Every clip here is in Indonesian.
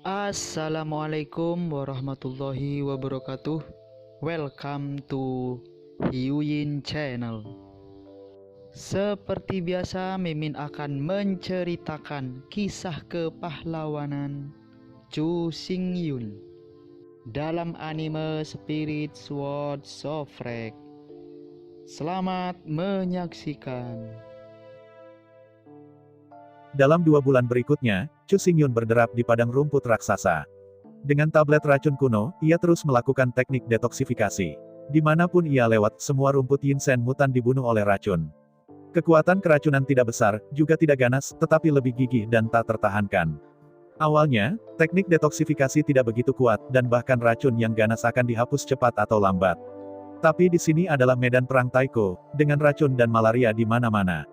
Assalamualaikum warahmatullahi wabarakatuh. Welcome to Hyuyin Channel. Seperti biasa, Mimin akan menceritakan kisah kepahlawanan Chu Xingyun dalam anime Spirit Sword Sofrek. Selamat menyaksikan. Dalam 2 bulan berikutnya, Chu Xingyun berderap di padang rumput raksasa. Dengan tablet racun kuno, ia terus melakukan teknik detoksifikasi. Dimanapun ia lewat, semua rumput Yinsen mutan dibunuh oleh racun. Kekuatan keracunan tidak besar, juga tidak ganas, tetapi lebih gigih dan tak tertahankan. Awalnya, teknik detoksifikasi tidak begitu kuat, dan bahkan racun yang ganas akan dihapus cepat atau lambat. Tapi di sini adalah medan perang Taiko, dengan racun dan malaria di mana-mana.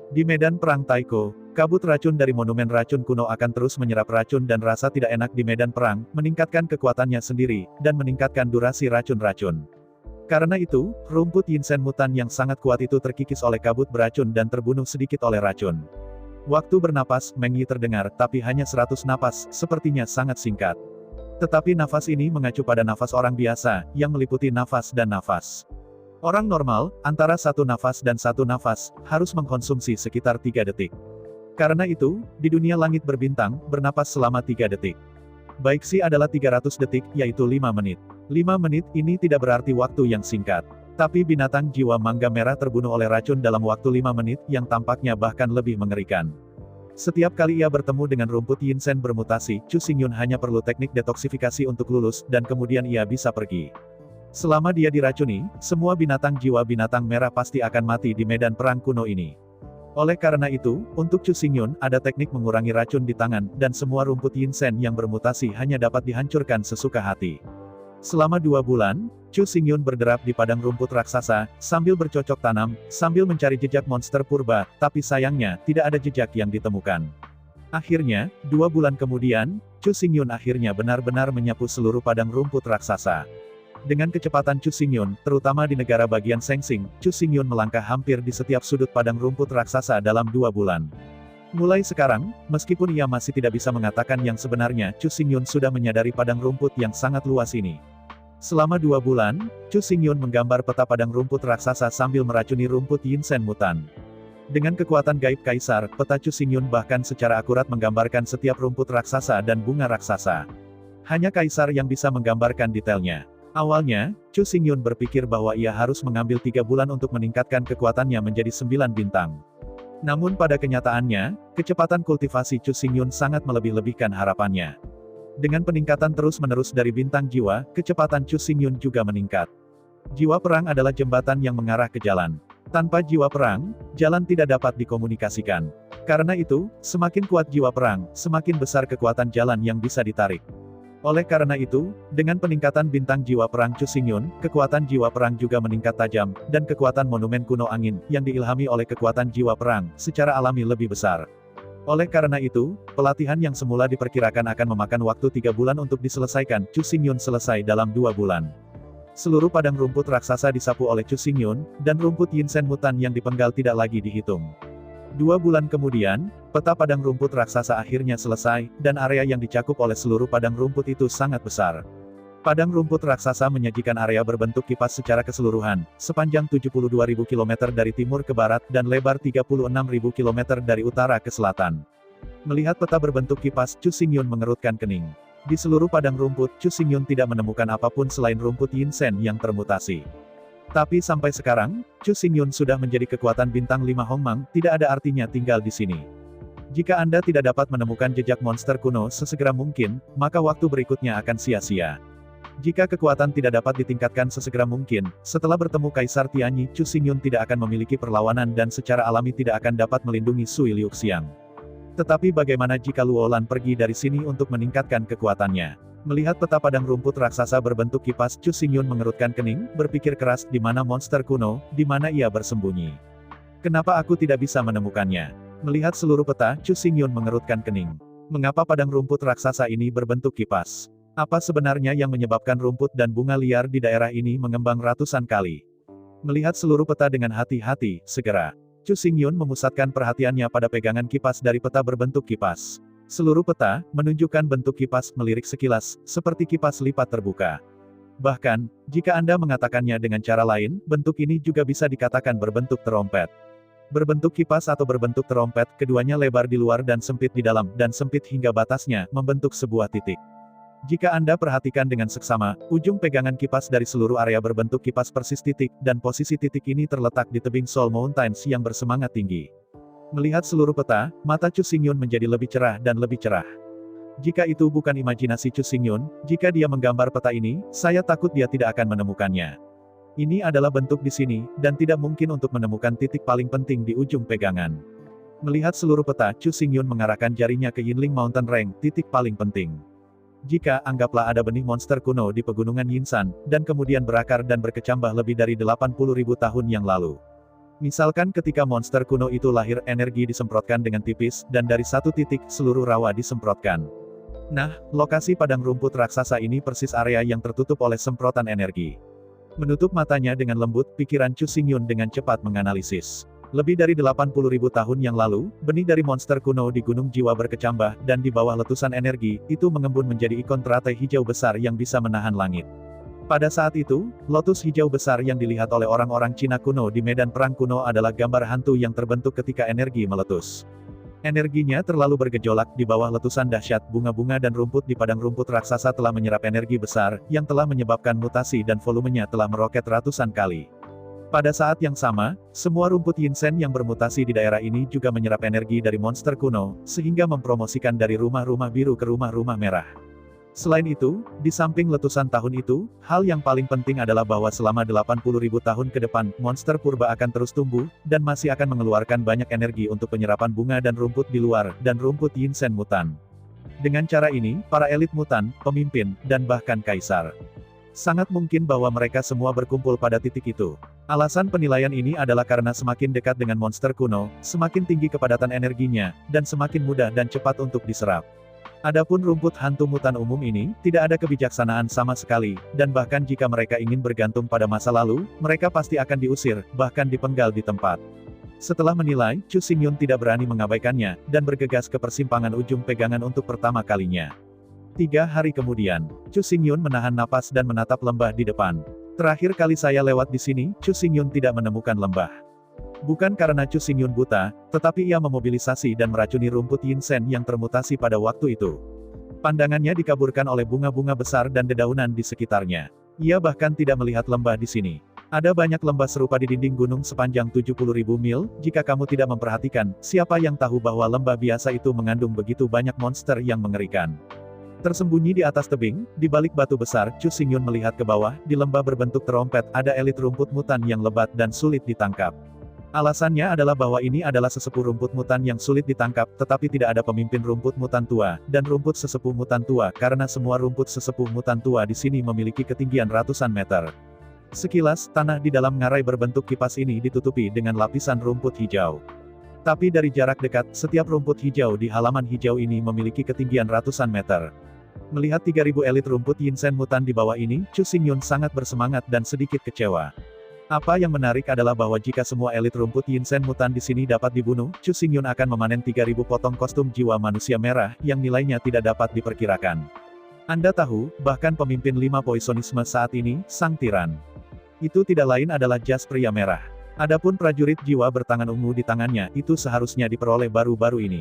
Di medan perang Taiko, kabut racun dari monumen racun kuno akan terus menyerap racun dan rasa tidak enak di medan perang, meningkatkan kekuatannya sendiri, dan meningkatkan durasi racun-racun. Karena itu, rumput Yinsen mutan yang sangat kuat itu terkikis oleh kabut beracun dan terbunuh sedikit oleh racun. Waktu bernapas, Meng Yi terdengar, tapi hanya 100 napas, sepertinya sangat singkat. Tetapi nafas ini mengacu pada nafas orang biasa, yang meliputi nafas dan nafas. Orang normal, antara satu nafas dan satu nafas, harus mengkonsumsi sekitar 3 detik. Karena itu, di dunia langit berbintang, bernapas selama 3 detik. Baiksi adalah 300 detik, yaitu 5 menit. 5 menit ini tidak berarti waktu yang singkat. Tapi binatang jiwa mangga merah terbunuh oleh racun dalam waktu 5 menit, yang tampaknya bahkan lebih mengerikan. Setiap kali ia bertemu dengan rumput Yinsen bermutasi, Chu Xingyun hanya perlu teknik detoksifikasi untuk lulus, dan kemudian ia bisa pergi. Selama dia diracuni, semua binatang jiwa binatang merah pasti akan mati di medan perang kuno ini. Oleh karena itu, untuk Chu Xingyun, ada teknik mengurangi racun di tangan, dan semua rumput Yinsen yang bermutasi hanya dapat dihancurkan sesuka hati. Selama 2 bulan, Chu Xingyun berderap di padang rumput raksasa, sambil bercocok tanam, sambil mencari jejak monster purba, tapi sayangnya, tidak ada jejak yang ditemukan. Akhirnya, 2 bulan kemudian, Chu Xingyun akhirnya benar-benar menyapu seluruh padang rumput raksasa. Dengan kecepatan Chu Xingyun, terutama di negara bagian Sengsing, Chu Xingyun melangkah hampir di setiap sudut padang rumput raksasa dalam 2 bulan. Mulai sekarang, meskipun ia masih tidak bisa mengatakan yang sebenarnya, Chu Xingyun sudah menyadari padang rumput yang sangat luas ini. Selama 2 bulan, Chu Xingyun menggambar peta padang rumput raksasa sambil meracuni rumput Yinsen mutan. Dengan kekuatan gaib kaisar, peta Chu Xingyun bahkan secara akurat menggambarkan setiap rumput raksasa dan bunga raksasa. Hanya kaisar yang bisa menggambarkan detailnya. Awalnya, Chu Xingyun berpikir bahwa ia harus mengambil 3 bulan untuk meningkatkan kekuatannya menjadi 9 bintang. Namun pada kenyataannya, kecepatan kultivasi Chu Xingyun sangat melebih-lebihkan harapannya. Dengan peningkatan terus-menerus dari bintang jiwa, kecepatan Chu Xingyun juga meningkat. Jiwa perang adalah jembatan yang mengarah ke jalan. Tanpa jiwa perang, jalan tidak dapat dikomunikasikan. Karena itu, semakin kuat jiwa perang, semakin besar kekuatan jalan yang bisa ditarik. Oleh karena itu, dengan peningkatan bintang jiwa perang Chu Xingyun, kekuatan jiwa perang juga meningkat tajam, dan kekuatan monumen kuno angin, yang diilhami oleh kekuatan jiwa perang, secara alami lebih besar. Oleh karena itu, pelatihan yang semula diperkirakan akan memakan waktu 3 bulan untuk diselesaikan, Chu Xingyun selesai dalam 2 bulan. Seluruh padang rumput raksasa disapu oleh Chu Xingyun, dan rumput Yinsen mutan yang dipenggal tidak lagi dihitung. 2 bulan kemudian, peta padang rumput raksasa akhirnya selesai, dan area yang dicakup oleh seluruh padang rumput itu sangat besar. Padang rumput raksasa menyajikan area berbentuk kipas secara keseluruhan, sepanjang 72.000 km dari timur ke barat, dan lebar 36.000 km dari utara ke selatan. Melihat peta berbentuk kipas, Chu Xingyun mengerutkan kening. Di seluruh padang rumput, Chu Xingyun tidak menemukan apapun selain rumput Yinsen yang termutasi. Tapi sampai sekarang, Chu Xingyun sudah menjadi kekuatan bintang 5 Hongmang, tidak ada artinya tinggal di sini. Jika Anda tidak dapat menemukan jejak monster kuno sesegera mungkin, maka waktu berikutnya akan sia-sia. Jika kekuatan tidak dapat ditingkatkan sesegera mungkin, setelah bertemu Kaisar Tianyi, Chu Xingyun tidak akan memiliki perlawanan dan secara alami tidak akan dapat melindungi Sui Liuxiang. Tetapi bagaimana jika Luo Lan pergi dari sini untuk meningkatkan kekuatannya? Melihat peta padang rumput raksasa berbentuk kipas, Chu Xingyun mengerutkan kening, berpikir keras, di mana monster kuno, di mana ia bersembunyi. Kenapa aku tidak bisa menemukannya? Melihat seluruh peta, Chu Xingyun mengerutkan kening. Mengapa padang rumput raksasa ini berbentuk kipas? Apa sebenarnya yang menyebabkan rumput dan bunga liar di daerah ini mengembang ratusan kali? Melihat seluruh peta dengan hati-hati, segera Chu Xingyun memusatkan perhatiannya pada pegangan kipas dari peta berbentuk kipas. Seluruh peta menunjukkan bentuk kipas melirik sekilas, seperti kipas lipat terbuka. Bahkan, jika Anda mengatakannya dengan cara lain, bentuk ini juga bisa dikatakan berbentuk terompet. Berbentuk kipas atau berbentuk terompet, keduanya lebar di luar dan sempit di dalam, dan sempit hingga batasnya membentuk sebuah titik. Jika Anda perhatikan dengan seksama, ujung pegangan kipas dari seluruh area berbentuk kipas persis titik, dan posisi titik ini terletak di tebing Seoul Mountains yang bersemangat tinggi. Melihat seluruh peta, mata Chu Xingyun menjadi lebih cerah dan lebih cerah. Jika itu bukan imajinasi Chu Xingyun, jika dia menggambar peta ini, saya takut dia tidak akan menemukannya. Ini adalah bentuk di sini, dan tidak mungkin untuk menemukan titik paling penting di ujung pegangan. Melihat seluruh peta, Chu Xingyun mengarahkan jarinya ke Yinling Mountain Range, titik paling penting. Jika, anggaplah ada benih monster kuno di pegunungan Yinsan, dan kemudian berakar dan berkecambah lebih dari 80.000 tahun yang lalu. Misalkan ketika monster kuno itu lahir, energi disemprotkan dengan tipis, dan dari satu titik, seluruh rawa disemprotkan. Nah, lokasi padang rumput raksasa ini persis area yang tertutup oleh semprotan energi. Menutup matanya dengan lembut, pikiran Chu Xingyun dengan cepat menganalisis. Lebih dari 80.000 tahun yang lalu, benih dari monster kuno di Gunung Jiwa berkecambah, dan di bawah letusan energi, itu mengembun menjadi ikon teratai hijau besar yang bisa menahan langit. Pada saat itu, lotus hijau besar yang dilihat oleh orang-orang Cina kuno di medan perang kuno adalah gambar hantu yang terbentuk ketika energi meletus. Energinya terlalu bergejolak di bawah letusan dahsyat, bunga-bunga dan rumput di padang rumput raksasa telah menyerap energi besar, yang telah menyebabkan mutasi dan volumenya telah meroket ratusan kali. Pada saat yang sama, semua rumput Yinsen yang bermutasi di daerah ini juga menyerap energi dari monster kuno, sehingga mempromosikan dari rumah-rumah biru ke rumah-rumah merah. Selain itu, di samping letusan tahun itu, hal yang paling penting adalah bahwa selama 80.000 tahun ke depan, monster purba akan terus tumbuh, dan masih akan mengeluarkan banyak energi untuk penyerapan bunga dan rumput di luar, dan rumput Yinsen mutan. Dengan cara ini, para elit mutan, pemimpin, dan bahkan kaisar, sangat mungkin bahwa mereka semua berkumpul pada titik itu. Alasan penilaian ini adalah karena semakin dekat dengan monster kuno, semakin tinggi kepadatan energinya, dan semakin mudah dan cepat untuk diserap. Adapun rumput hantu mutan umum ini, tidak ada kebijaksanaan sama sekali, dan bahkan jika mereka ingin bergantung pada masa lalu, mereka pasti akan diusir, bahkan dipenggal di tempat. Setelah menilai, Chu Xingyun tidak berani mengabaikannya, dan bergegas ke persimpangan ujung pegangan untuk pertama kalinya. 3 hari kemudian, Chu Xingyun menahan napas dan menatap lembah di depan. Terakhir kali saya lewat di sini, Chu Xingyun tidak menemukan lembah. Bukan karena Chu Xingyun buta, tetapi ia memobilisasi dan meracuni rumput Yinsen yang termutasi pada waktu itu. Pandangannya dikaburkan oleh bunga-bunga besar dan dedaunan di sekitarnya. Ia bahkan tidak melihat lembah di sini. Ada banyak lembah serupa di dinding gunung sepanjang 70.000 mil, jika kamu tidak memperhatikan, siapa yang tahu bahwa lembah biasa itu mengandung begitu banyak monster yang mengerikan. Tersembunyi di atas tebing, di balik batu besar, Chu Xingyun melihat ke bawah, di lembah berbentuk terompet, ada elit rumput mutan yang lebat dan sulit ditangkap. Alasannya adalah bahwa ini adalah sesepuh rumput mutan yang sulit ditangkap, tetapi tidak ada pemimpin rumput mutan tua, dan rumput sesepuh mutan tua, karena semua rumput sesepuh mutan tua di sini memiliki ketinggian ratusan meter. Sekilas, tanah di dalam ngarai berbentuk kipas ini ditutupi dengan lapisan rumput hijau. Tapi dari jarak dekat, setiap rumput hijau di halaman hijau ini memiliki ketinggian ratusan meter. Melihat 3.000 elit rumput Yinsen mutan di bawah ini, Chu Xingyun sangat bersemangat dan sedikit kecewa. Apa yang menarik adalah bahwa jika semua elit rumput Yinsen mutan di sini dapat dibunuh, Chu Xingyun akan memanen 3.000 potong kostum jiwa manusia merah, yang nilainya tidak dapat diperkirakan. Anda tahu, bahkan pemimpin 5 poisonisme saat ini, sang tiran. Itu tidak lain adalah jas pria merah. Adapun prajurit jiwa bertangan ungu di tangannya, itu seharusnya diperoleh baru-baru ini.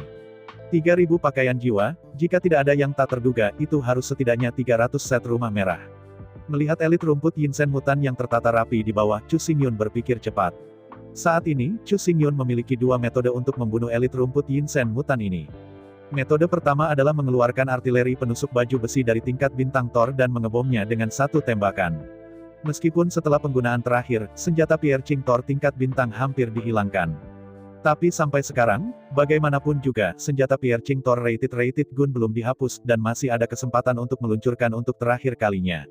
3.000 pakaian jiwa, jika tidak ada yang tak terduga, itu harus setidaknya 300 set rumah merah. Melihat elit rumput Yinsen mutan yang tertata rapi di bawah, Chu Xingyun berpikir cepat. Saat ini, Chu Xingyun memiliki 2 metode untuk membunuh elit rumput Yinsen mutan ini. Metode pertama adalah mengeluarkan artileri penusuk baju besi dari tingkat bintang Thor dan mengebomnya dengan satu tembakan. Meskipun setelah penggunaan terakhir, senjata piercing Thor tingkat bintang hampir dihilangkan. Tapi sampai sekarang, bagaimanapun juga, senjata piercing Thor rated gun belum dihapus, dan masih ada kesempatan untuk meluncurkan untuk terakhir kalinya.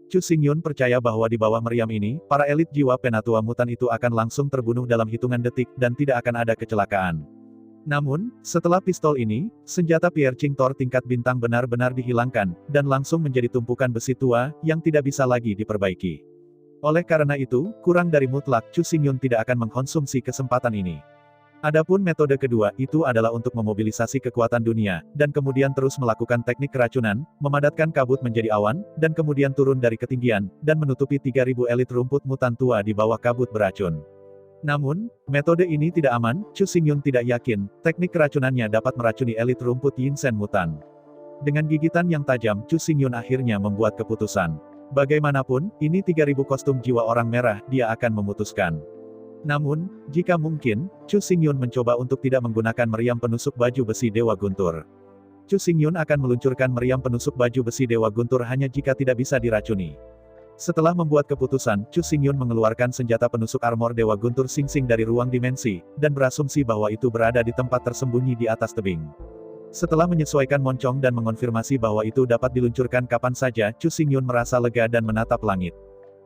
Chu Xingyun percaya bahwa di bawah meriam ini, para elit jiwa penatua mutan itu akan langsung terbunuh dalam hitungan detik, dan tidak akan ada kecelakaan. Namun, setelah pistol ini, senjata piercing Thor tingkat bintang benar-benar dihilangkan, dan langsung menjadi tumpukan besi tua, yang tidak bisa lagi diperbaiki. Oleh karena itu, kurang dari mutlak, Chu Xingyun tidak akan mengkonsumsi kesempatan ini. Adapun metode kedua itu adalah untuk memobilisasi kekuatan dunia, dan kemudian terus melakukan teknik keracunan, memadatkan kabut menjadi awan, dan kemudian turun dari ketinggian, dan menutupi 3.000 elit rumput mutan tua di bawah kabut beracun. Namun, metode ini tidak aman. Chu Xingyun tidak yakin, teknik keracunannya dapat meracuni elit rumput Yinsen mutan. Dengan gigitan yang tajam, Chu Xingyun akhirnya membuat keputusan. Bagaimanapun, ini 3.000 kostum jiwa orang merah, dia akan memutuskan. Namun, jika mungkin, Chu Xingyun mencoba untuk tidak menggunakan meriam penusuk baju besi Dewa Guntur. Chu Xingyun akan meluncurkan meriam penusuk baju besi Dewa Guntur hanya jika tidak bisa diracuni. Setelah membuat keputusan, Chu Xingyun mengeluarkan senjata penusuk armor Dewa Guntur Sing Sing dari ruang dimensi, dan berasumsi bahwa itu berada di tempat tersembunyi di atas tebing. Setelah menyesuaikan moncong dan mengonfirmasi bahwa itu dapat diluncurkan kapan saja, Chu Xingyun merasa lega dan menatap langit.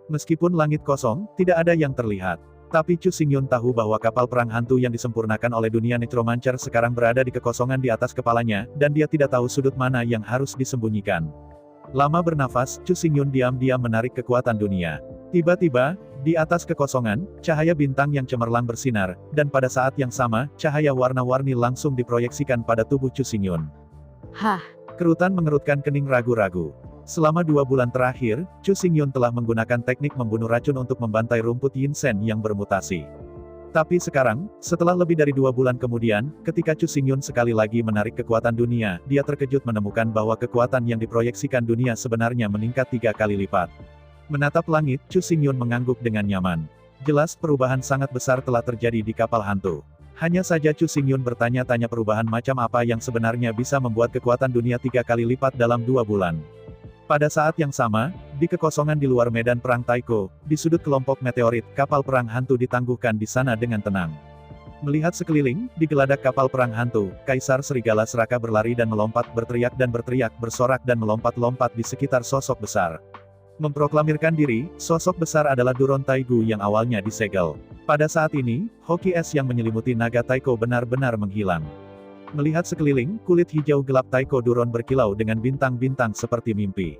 Meskipun langit kosong, tidak ada yang terlihat. Tapi Chu Xingyun tahu bahwa kapal perang hantu yang disempurnakan oleh dunia Necromancer sekarang berada di kekosongan di atas kepalanya, dan dia tidak tahu sudut mana yang harus disembunyikan. Lama bernafas, Chu Xingyun diam-diam menarik kekuatan dunia. Tiba-tiba, di atas kekosongan, cahaya bintang yang cemerlang bersinar, dan pada saat yang sama, cahaya warna-warni langsung diproyeksikan pada tubuh Chu Xingyun. Hah? Kerutan mengerutkan kening ragu-ragu. Selama 2 bulan terakhir, Chu Xingyun telah menggunakan teknik membunuh racun untuk membantai rumput Yinsen yang bermutasi. Tapi sekarang, setelah lebih dari 2 bulan kemudian, ketika Chu Xingyun sekali lagi menarik kekuatan dunia, dia terkejut menemukan bahwa kekuatan yang diproyeksikan dunia sebenarnya meningkat 3 kali lipat. Menatap langit, Chu Xingyun mengangguk dengan nyaman. Jelas perubahan sangat besar telah terjadi di kapal hantu. Hanya saja Chu Xingyun bertanya-tanya perubahan macam apa yang sebenarnya bisa membuat kekuatan dunia 3 kali lipat dalam 2 bulan. Pada saat yang sama, di kekosongan di luar medan perang Taiko, di sudut kelompok meteorit, kapal perang hantu ditangguhkan di sana dengan tenang. Melihat sekeliling, di geladak kapal perang hantu, Kaisar Serigala Seraka berlari dan melompat, berteriak, bersorak dan melompat-lompat di sekitar sosok besar. Memproklamirkan diri, sosok besar adalah Duron Taigu yang awalnya disegel. Pada saat ini, hoki es yang menyelimuti naga Taiko benar-benar menghilang. Melihat sekeliling, kulit hijau gelap Taiko Duron berkilau dengan bintang-bintang seperti mimpi.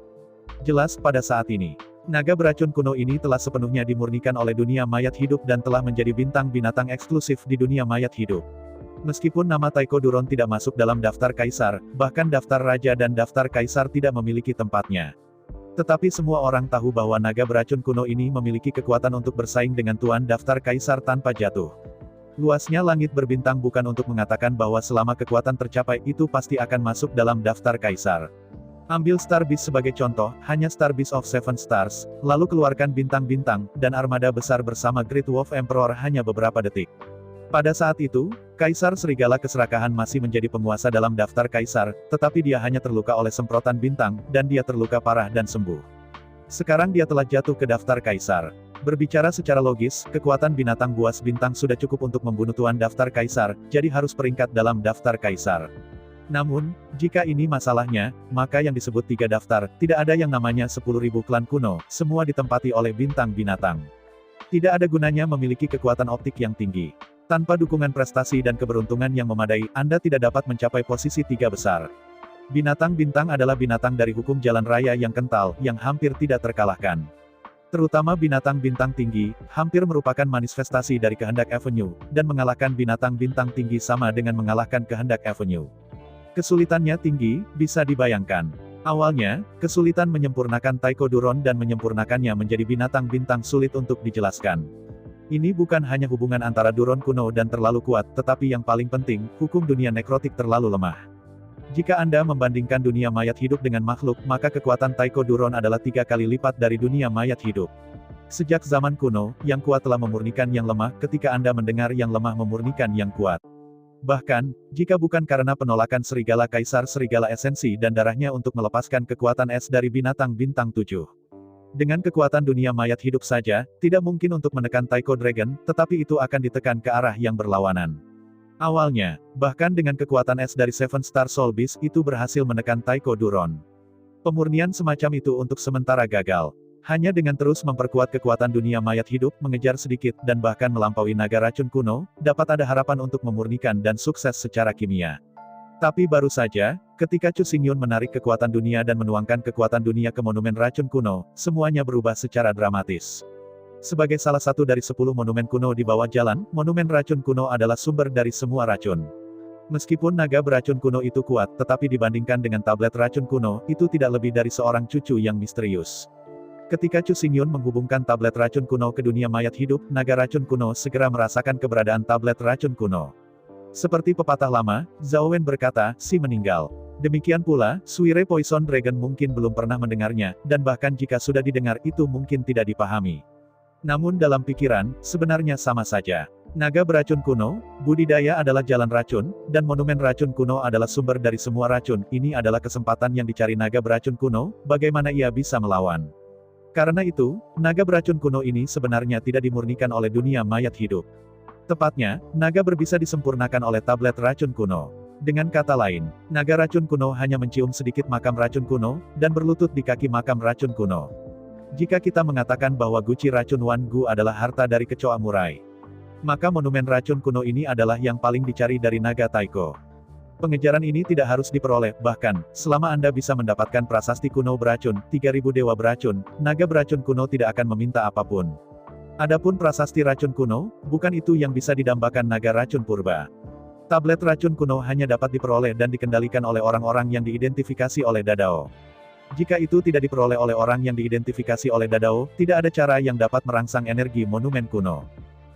Jelas pada saat ini, naga beracun kuno ini telah sepenuhnya dimurnikan oleh dunia mayat hidup dan telah menjadi bintang binatang eksklusif di dunia mayat hidup. Meskipun nama Taiko Duron tidak masuk dalam daftar kaisar, bahkan daftar raja dan daftar kaisar tidak memiliki tempatnya. Tetapi semua orang tahu bahwa naga beracun kuno ini memiliki kekuatan untuk bersaing dengan tuan daftar kaisar tanpa jatuh. Luasnya langit berbintang bukan untuk mengatakan bahwa selama kekuatan tercapai itu pasti akan masuk dalam daftar kaisar. Ambil Star Beast sebagai contoh, hanya Star Beast of Seven Stars, lalu keluarkan bintang-bintang, dan armada besar bersama Great Wolf Emperor hanya beberapa detik. Pada saat itu, Kaisar Serigala Keserakahan masih menjadi penguasa dalam daftar kaisar, tetapi dia hanya terluka oleh semprotan bintang, dan dia terluka parah dan sembuh. Sekarang dia telah jatuh ke daftar kaisar. Berbicara secara logis, kekuatan binatang buas bintang sudah cukup untuk membunuh tuan daftar kaisar, jadi harus peringkat dalam daftar kaisar. Namun, jika ini masalahnya, maka yang disebut 3 daftar, tidak ada yang namanya 10.000 klan kuno, semua ditempati oleh bintang binatang. Tidak ada gunanya memiliki kekuatan optik yang tinggi. Tanpa dukungan prestasi dan keberuntungan yang memadai, Anda tidak dapat mencapai posisi 3 besar. Binatang bintang adalah binatang dari hukum jalan raya yang kental, yang hampir tidak terkalahkan. Terutama binatang bintang tinggi, hampir merupakan manifestasi dari kehendak Avenue, dan mengalahkan binatang bintang tinggi sama dengan mengalahkan kehendak Avenue. Kesulitannya tinggi, bisa dibayangkan. Awalnya, kesulitan menyempurnakan Taiko Duron dan menyempurnakannya menjadi binatang bintang sulit untuk dijelaskan. Ini bukan hanya hubungan antara Duron kuno dan terlalu kuat, tetapi yang paling penting, hukum dunia nekrotik terlalu lemah. Jika Anda membandingkan dunia mayat hidup dengan makhluk, maka kekuatan Taiko Duron adalah 3 kali lipat dari dunia mayat hidup. Sejak zaman kuno, yang kuat telah memurnikan yang lemah, ketika Anda mendengar yang lemah memurnikan yang kuat. Bahkan, jika bukan karena penolakan Serigala Kaisar Serigala Esensi dan darahnya untuk melepaskan kekuatan es dari binatang bintang 7. Dengan kekuatan dunia mayat hidup saja, tidak mungkin untuk menekan Taiko Dragon, tetapi itu akan ditekan ke arah yang berlawanan. Awalnya, bahkan dengan kekuatan es dari Seven Star Soul Beast, itu berhasil menekan Taiko Duron. Pemurnian semacam itu untuk sementara gagal. Hanya dengan terus memperkuat kekuatan dunia mayat hidup, mengejar sedikit, dan bahkan melampaui naga racun kuno, dapat ada harapan untuk memurnikan dan sukses secara kimia. Tapi baru saja, ketika Chu Xingyun menarik kekuatan dunia dan menuangkan kekuatan dunia ke monumen racun kuno, semuanya berubah secara dramatis. Sebagai salah satu dari 10 monumen kuno di bawah jalan, monumen racun kuno adalah sumber dari semua racun. Meskipun naga beracun kuno itu kuat, tetapi dibandingkan dengan tablet racun kuno, itu tidak lebih dari seorang cucu yang misterius. Ketika Chu Xingyun menghubungkan tablet racun kuno ke dunia mayat hidup, naga racun kuno segera merasakan keberadaan tablet racun kuno. Seperti pepatah lama, Zhao Wen berkata, si meninggal. Demikian pula, Suire Poison Dragon mungkin belum pernah mendengarnya, dan bahkan jika sudah didengar itu mungkin tidak dipahami. Namun dalam pikiran, sebenarnya sama saja. Naga beracun kuno, budidaya adalah jalan racun, dan monumen racun kuno adalah sumber dari semua racun. Ini adalah kesempatan yang dicari naga beracun kuno, bagaimana ia bisa melawan. Karena itu, naga beracun kuno ini sebenarnya tidak dimurnikan oleh dunia mayat hidup. Tepatnya, naga berbisa disempurnakan oleh tablet racun kuno. Dengan kata lain, naga racun kuno hanya mencium sedikit makam racun kuno, dan berlutut di kaki makam racun kuno. Jika kita mengatakan bahwa guci racun Wan Gu adalah harta dari kecoa murai, maka monumen racun kuno ini adalah yang paling dicari dari naga Taiko. Pengejaran ini tidak harus diperoleh, bahkan, selama Anda bisa mendapatkan prasasti kuno beracun, 3000 dewa beracun, naga beracun kuno tidak akan meminta apapun. Adapun prasasti racun kuno, bukan itu yang bisa didambakan naga racun purba. Tablet racun kuno hanya dapat diperoleh dan dikendalikan oleh orang-orang yang diidentifikasi oleh Dadao. Jika itu tidak diperoleh oleh orang yang diidentifikasi oleh Dadao, tidak ada cara yang dapat merangsang energi monumen kuno.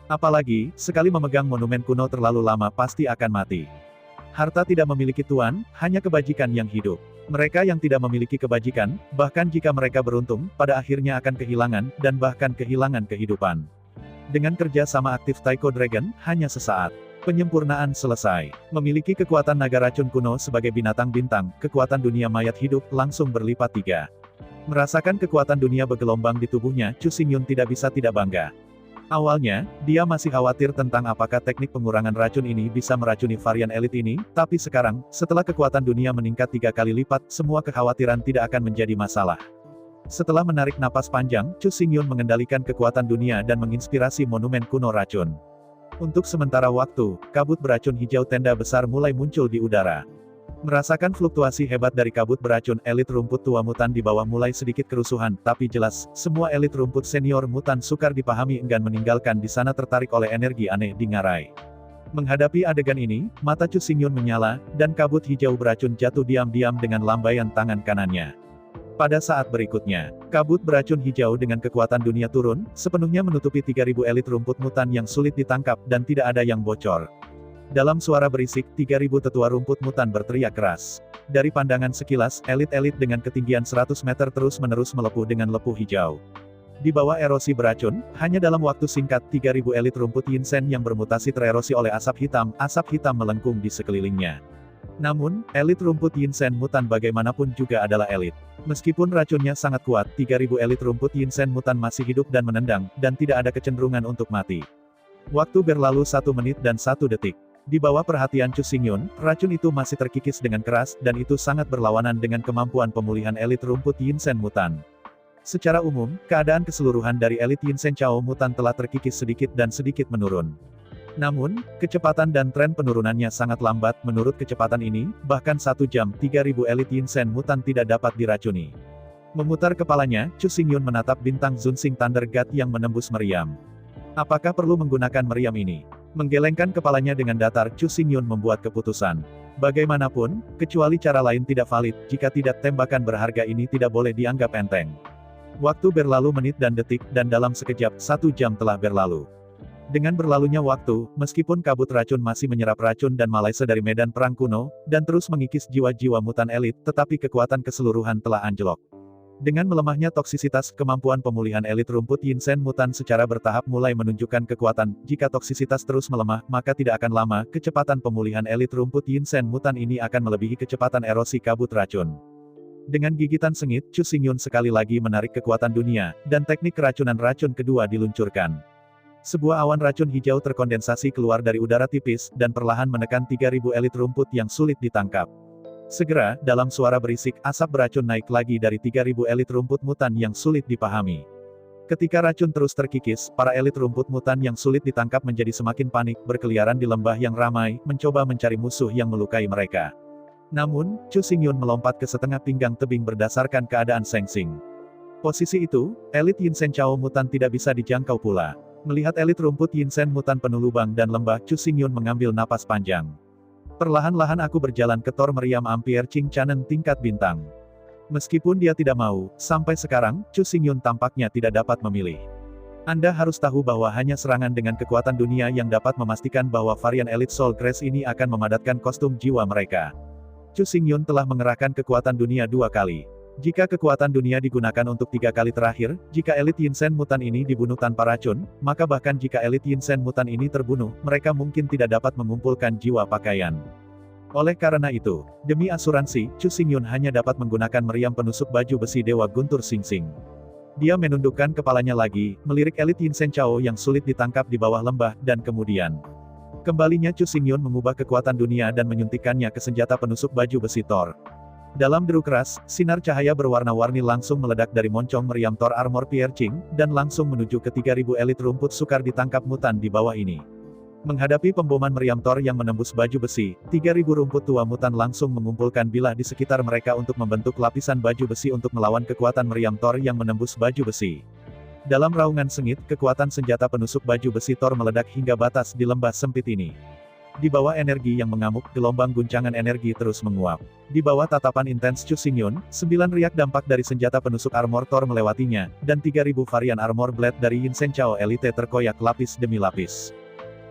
Apalagi, sekali memegang monumen kuno terlalu lama pasti akan mati. Harta tidak memiliki tuan, hanya kebajikan yang hidup. Mereka yang tidak memiliki kebajikan, bahkan jika mereka beruntung, pada akhirnya akan kehilangan, dan bahkan kehilangan kehidupan. Dengan kerja sama aktif Taiko Dragon, hanya sesaat. Penyempurnaan selesai. Memiliki kekuatan naga racun kuno sebagai binatang bintang, kekuatan dunia mayat hidup langsung berlipat 3. Merasakan kekuatan dunia bergelombang di tubuhnya, Chu Xingyun tidak bisa tidak bangga. Awalnya, dia masih khawatir tentang apakah teknik pengurangan racun ini bisa meracuni varian elit ini, tapi sekarang, setelah kekuatan dunia meningkat 3 kali lipat, semua kekhawatiran tidak akan menjadi masalah. Setelah menarik napas panjang, Chu Xingyun mengendalikan kekuatan dunia dan menginspirasi monumen kuno racun. Untuk sementara waktu, kabut beracun hijau tenda besar mulai muncul di udara. Merasakan fluktuasi hebat dari kabut beracun, elit rumput tua mutan di bawah mulai sedikit kerusuhan, tapi jelas, semua elit rumput senior mutan sukar dipahami enggan meninggalkan di sana tertarik oleh energi aneh di ngarai. Menghadapi adegan ini, mata Chu Xingyun menyala, dan kabut hijau beracun jatuh diam-diam dengan lambaian tangan kanannya. Pada saat berikutnya, kabut beracun hijau dengan kekuatan dunia turun, sepenuhnya menutupi 3000 elit rumput mutan yang sulit ditangkap, dan tidak ada yang bocor. Dalam suara berisik, 3000 tetua rumput mutan berteriak keras. Dari pandangan sekilas, elit-elit dengan ketinggian 100 meter terus-menerus melepuh dengan lepuh hijau. Di bawah erosi beracun, hanya dalam waktu singkat, 3000 elit rumput Yinsen yang bermutasi tererosi oleh asap hitam melengkung di sekelilingnya. Namun, elit rumput Yinsen mutan bagaimanapun juga adalah elit. Meskipun racunnya sangat kuat, 3000 elit rumput Yinsen mutan masih hidup dan menendang, dan tidak ada kecenderungan untuk mati. Waktu berlalu 1 menit dan 1 detik. Di bawah perhatian Chu Xingyun, racun itu masih terkikis dengan keras, dan itu sangat berlawanan dengan kemampuan pemulihan elit rumput Yinsen mutan. Secara umum, keadaan keseluruhan dari elit Yinsen Chao mutan telah terkikis sedikit dan sedikit menurun. Namun, kecepatan dan tren penurunannya sangat lambat. Menurut kecepatan ini, bahkan 1 jam, 3000 elit Yinsen mutan tidak dapat diracuni. Memutar kepalanya, Chu Xingyun menatap bintang Zunxing Thunder God yang menembus meriam. Apakah perlu menggunakan meriam ini? Menggelengkan kepalanya dengan datar, Chu Xingyun membuat keputusan. Bagaimanapun, kecuali cara lain tidak valid, jika tidak tembakan berharga ini tidak boleh dianggap enteng. Waktu berlalu menit dan detik, dan dalam sekejap, 1 jam telah berlalu. Dengan berlalunya waktu, meskipun kabut racun masih menyerap racun dan malaise dari medan perang kuno, dan terus mengikis jiwa-jiwa mutan elit, tetapi kekuatan keseluruhan telah anjlok. Dengan melemahnya toksisitas, kemampuan pemulihan elit rumput Yinsen mutan secara bertahap mulai menunjukkan kekuatan. Jika toksisitas terus melemah, maka tidak akan lama, kecepatan pemulihan elit rumput Yinsen mutan ini akan melebihi kecepatan erosi kabut racun. Dengan gigitan sengit, Chu Xingyun sekali lagi menarik kekuatan dunia, dan teknik keracunan racun kedua diluncurkan. Sebuah awan racun hijau terkondensasi keluar dari udara tipis, dan perlahan menekan 3000 elit rumput yang sulit ditangkap. Segera, dalam suara berisik, asap beracun naik lagi dari 3000 elit rumput mutan yang sulit dipahami. Ketika racun terus terkikis, para elit rumput mutan yang sulit ditangkap menjadi semakin panik, berkeliaran di lembah yang ramai, mencoba mencari musuh yang melukai mereka. Namun, Chu Xingyun melompat ke setengah pinggang tebing berdasarkan keadaan Sengsing. Posisi itu, elit Yinsen Chao mutan tidak bisa dijangkau pula. Melihat elit rumput Yinsen mutan penuh lubang dan lembah, Chu Xingyun mengambil napas panjang. Perlahan-lahan aku berjalan ke Tor Meriam Ampere Qing Canen tingkat bintang. Meskipun dia tidak mau, sampai sekarang, Chu Xingyun tampaknya tidak dapat memilih. Anda harus tahu bahwa hanya serangan dengan kekuatan dunia yang dapat memastikan bahwa varian elit Soul Grace ini akan memadatkan kostum jiwa mereka. Chu Xingyun telah mengerahkan kekuatan dunia 2 kali. Jika kekuatan dunia digunakan untuk 3 kali terakhir, jika elit Yinsen mutan ini dibunuh tanpa racun, maka bahkan jika elit Yinsen mutan ini terbunuh, mereka mungkin tidak dapat mengumpulkan jiwa pakaian. Oleh karena itu, demi asuransi, Chu Xingyun hanya dapat menggunakan meriam penusuk baju besi Dewa Guntur Singsing. Dia menundukkan kepalanya lagi, melirik elit Yinsen Chao yang sulit ditangkap di bawah lembah, dan kemudian kembalinya Chu Xingyun mengubah kekuatan dunia dan menyuntikkannya ke senjata penusuk baju besi Thor. Dalam deru keras, sinar cahaya berwarna-warni langsung meledak dari moncong meriam Thor Armor Piercing, dan langsung menuju ke 3000 elit rumput sukar ditangkap mutan di bawah ini. Menghadapi pemboman meriam Thor yang menembus baju besi, 3000 rumput tua mutan langsung mengumpulkan bilah di sekitar mereka untuk membentuk lapisan baju besi untuk melawan kekuatan meriam Thor yang menembus baju besi. Dalam raungan sengit, kekuatan senjata penusuk baju besi Thor meledak hingga batas di lembah sempit ini. Di bawah energi yang mengamuk, gelombang guncangan energi terus menguap. Di bawah tatapan intens Chu Xingyun, 9 riak dampak dari senjata penusuk armor Thor melewatinya, dan 3000 varian armor blade dari Yinsen Chao Elite terkoyak lapis demi lapis.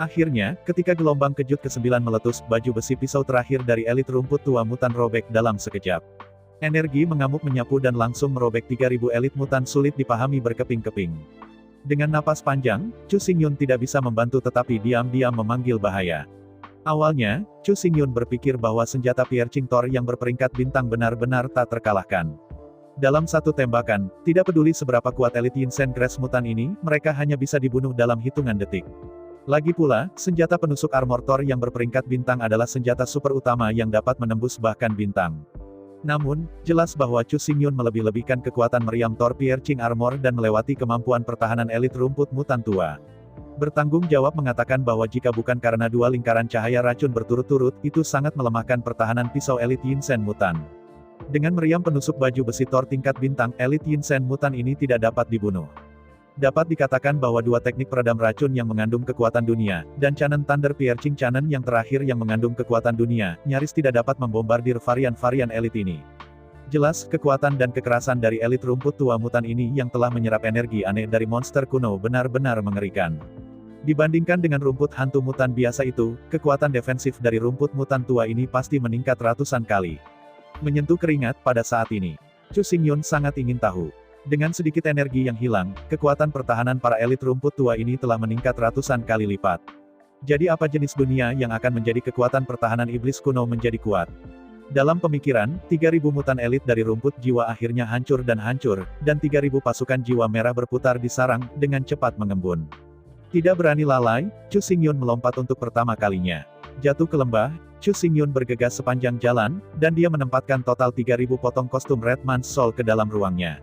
Akhirnya, ketika gelombang kejut ke-9 meletus, baju besi pisau terakhir dari elit rumput tua mutan robek dalam sekejap. Energi mengamuk menyapu dan langsung merobek 3000 elit mutan sulit dipahami berkeping-keping. Dengan napas panjang, Chu Xingyun tidak bisa membantu tetapi diam-diam memanggil bahaya. Awalnya, Chu Xingyun berpikir bahwa senjata Piercing Thor yang berperingkat bintang benar-benar tak terkalahkan. Dalam satu tembakan, tidak peduli seberapa kuat elit Yinsen Grace mutan ini, mereka hanya bisa dibunuh dalam hitungan detik. Lagi pula, senjata penusuk armor Thor yang berperingkat bintang adalah senjata super utama yang dapat menembus bahkan bintang. Namun, jelas bahwa Chu Xingyun melebih-lebihkan kekuatan meriam Thor Piercing Armor dan melewati kemampuan pertahanan elit rumput mutan tua. Bertanggung jawab mengatakan bahwa jika bukan karena 2 lingkaran cahaya racun berturut-turut, itu sangat melemahkan pertahanan pisau elit Yinsen mutan. Dengan meriam penusuk baju besi Thor tingkat bintang, elit Yinsen mutan ini tidak dapat dibunuh. Dapat dikatakan bahwa 2 teknik peredam racun yang mengandung kekuatan dunia, dan Canen Thunder Piercing Canen yang terakhir yang mengandung kekuatan dunia, nyaris tidak dapat membombardir varian-varian elit ini. Jelas, kekuatan dan kekerasan dari elit rumput tua mutan ini yang telah menyerap energi aneh dari monster kuno benar-benar mengerikan. Dibandingkan dengan rumput hantu mutan biasa itu, kekuatan defensif dari rumput mutan tua ini pasti meningkat ratusan kali. Menyentuh keringat pada saat ini, Chu Xingyun sangat ingin tahu. Dengan sedikit energi yang hilang, kekuatan pertahanan para elit rumput tua ini telah meningkat ratusan kali lipat. Jadi apa jenis dunia yang akan menjadi kekuatan pertahanan iblis kuno menjadi kuat? Dalam pemikiran, 3000 mutan elit dari rumput jiwa akhirnya hancur, dan 3000 pasukan jiwa merah berputar di sarang, dengan cepat mengembun. Tidak berani lalai, Chu Xingyun melompat untuk pertama kalinya. Jatuh ke lembah, Chu Xingyun bergegas sepanjang jalan, dan dia menempatkan total 3000 potong kostum Red Man's Soul ke dalam ruangnya.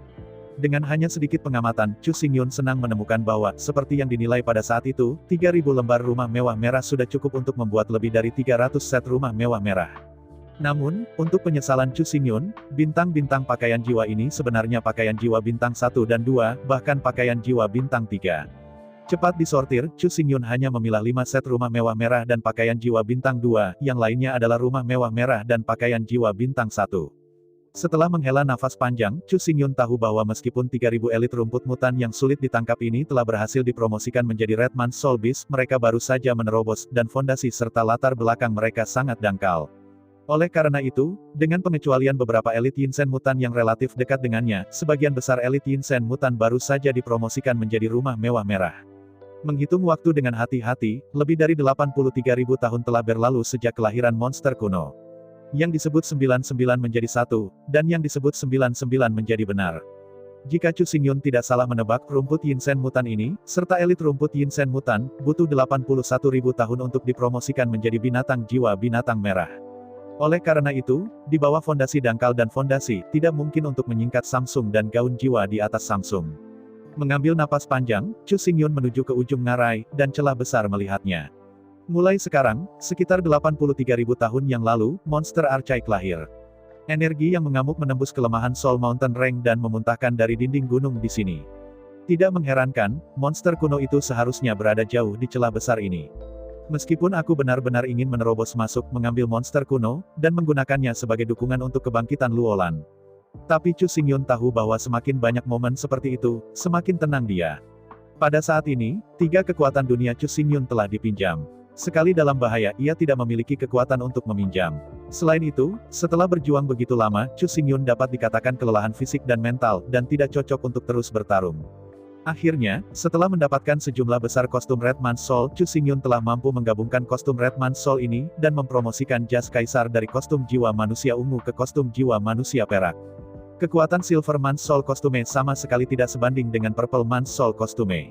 Dengan hanya sedikit pengamatan, Chu Xingyun senang menemukan bahwa, seperti yang dinilai pada saat itu, 3000 lembar rumah mewah merah sudah cukup untuk membuat lebih dari 300 set rumah mewah merah. Namun, untuk penyesalan Chu Xingyun, bintang-bintang pakaian jiwa ini sebenarnya pakaian jiwa bintang 1 dan 2, bahkan pakaian jiwa bintang 3. Cepat disortir, Chu Xingyun hanya memilah 5 set rumah mewah merah dan pakaian jiwa bintang 2, yang lainnya adalah rumah mewah merah dan pakaian jiwa bintang 1. Setelah menghela nafas panjang, Chu Xingyun tahu bahwa meskipun 3000 elit rumput mutan yang sulit ditangkap ini telah berhasil dipromosikan menjadi Red Man's Soul Beast, mereka baru saja menerobos, dan fondasi serta latar belakang mereka sangat dangkal. Oleh karena itu, dengan pengecualian beberapa elit Yinsen mutan yang relatif dekat dengannya, sebagian besar elit Yinsen mutan baru saja dipromosikan menjadi rumah mewah merah. Menghitung waktu dengan hati-hati, lebih dari 83.000 tahun telah berlalu sejak kelahiran monster kuno. Yang disebut 99 menjadi 1, dan yang disebut 99 menjadi benar. Jika Chu Xingyun tidak salah menebak, rumput Yinsen mutan ini, serta elit rumput Yinsen mutan, butuh 81.000 tahun untuk dipromosikan menjadi binatang jiwa binatang merah. Oleh karena itu, di bawah fondasi dangkal dan fondasi, tidak mungkin untuk menyingkat Samsung dan gaun jiwa di atas Samsung. Mengambil napas panjang, Chu Xingyun menuju ke ujung ngarai, dan celah besar melihatnya. Mulai sekarang, sekitar 83.000 tahun yang lalu, monster Archaik lahir. Energi yang mengamuk menembus kelemahan Soul Mountain Range dan memuntahkan dari dinding gunung di sini. Tidak mengherankan, monster kuno itu seharusnya berada jauh di celah besar ini. Meskipun aku benar-benar ingin menerobos masuk mengambil monster kuno, dan menggunakannya sebagai dukungan untuk kebangkitan Luolan. Tapi Chu Xingyun tahu bahwa semakin banyak momen seperti itu, semakin tenang dia. Pada saat ini, 3 kekuatan dunia Chu Xingyun telah dipinjam. Sekali dalam bahaya, ia tidak memiliki kekuatan untuk meminjam. Selain itu, setelah berjuang begitu lama, Chu Xingyun dapat dikatakan kelelahan fisik dan mental, dan tidak cocok untuk terus bertarung. Akhirnya, setelah mendapatkan sejumlah besar kostum Red Man's Soul, Chu Xingyun telah mampu menggabungkan kostum Red Man's Soul ini, dan mempromosikan jas kaisar dari kostum jiwa manusia ungu ke kostum jiwa manusia perak. Kekuatan Silver Man's Soul kostume sama sekali tidak sebanding dengan Purple Man's Soul kostume.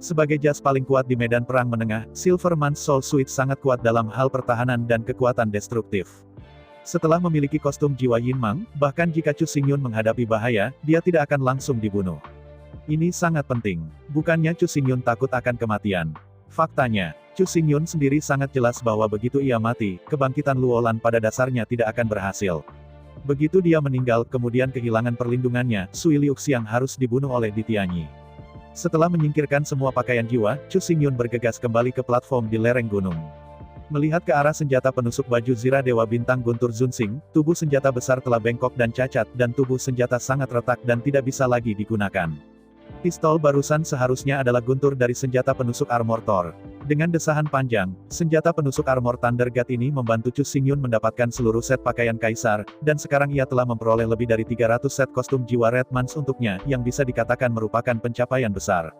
Sebagai jas paling kuat di medan perang menengah, Silver Man's Soul Suit sangat kuat dalam hal pertahanan dan kekuatan destruktif. Setelah memiliki kostum jiwa Yin Mang, bahkan jika Chu Xingyun menghadapi bahaya, dia tidak akan langsung dibunuh. Ini sangat penting. Bukannya Chu Xingyun takut akan kematian. Faktanya, Chu Xingyun sendiri sangat jelas bahwa begitu ia mati, kebangkitan Luolan pada dasarnya tidak akan berhasil. Begitu dia meninggal, kemudian kehilangan perlindungannya, Sui Liuxiang harus dibunuh oleh Di Tianyi. Setelah menyingkirkan semua pakaian jiwa, Chu Xingyun bergegas kembali ke platform di lereng gunung. Melihat ke arah senjata penusuk baju Zira Dewa Bintang Guntur Zunxing, tubuh senjata besar telah bengkok dan cacat, dan tubuh senjata sangat retak dan tidak bisa lagi digunakan. Pistol barusan seharusnya adalah guntur dari senjata penusuk armor Thor. Dengan desahan panjang, senjata penusuk armor Thunder God ini membantu Chu Xingyun mendapatkan seluruh set pakaian kaisar, dan sekarang ia telah memperoleh lebih dari 300 set kostum jiwa Red Man's untuknya, yang bisa dikatakan merupakan pencapaian besar.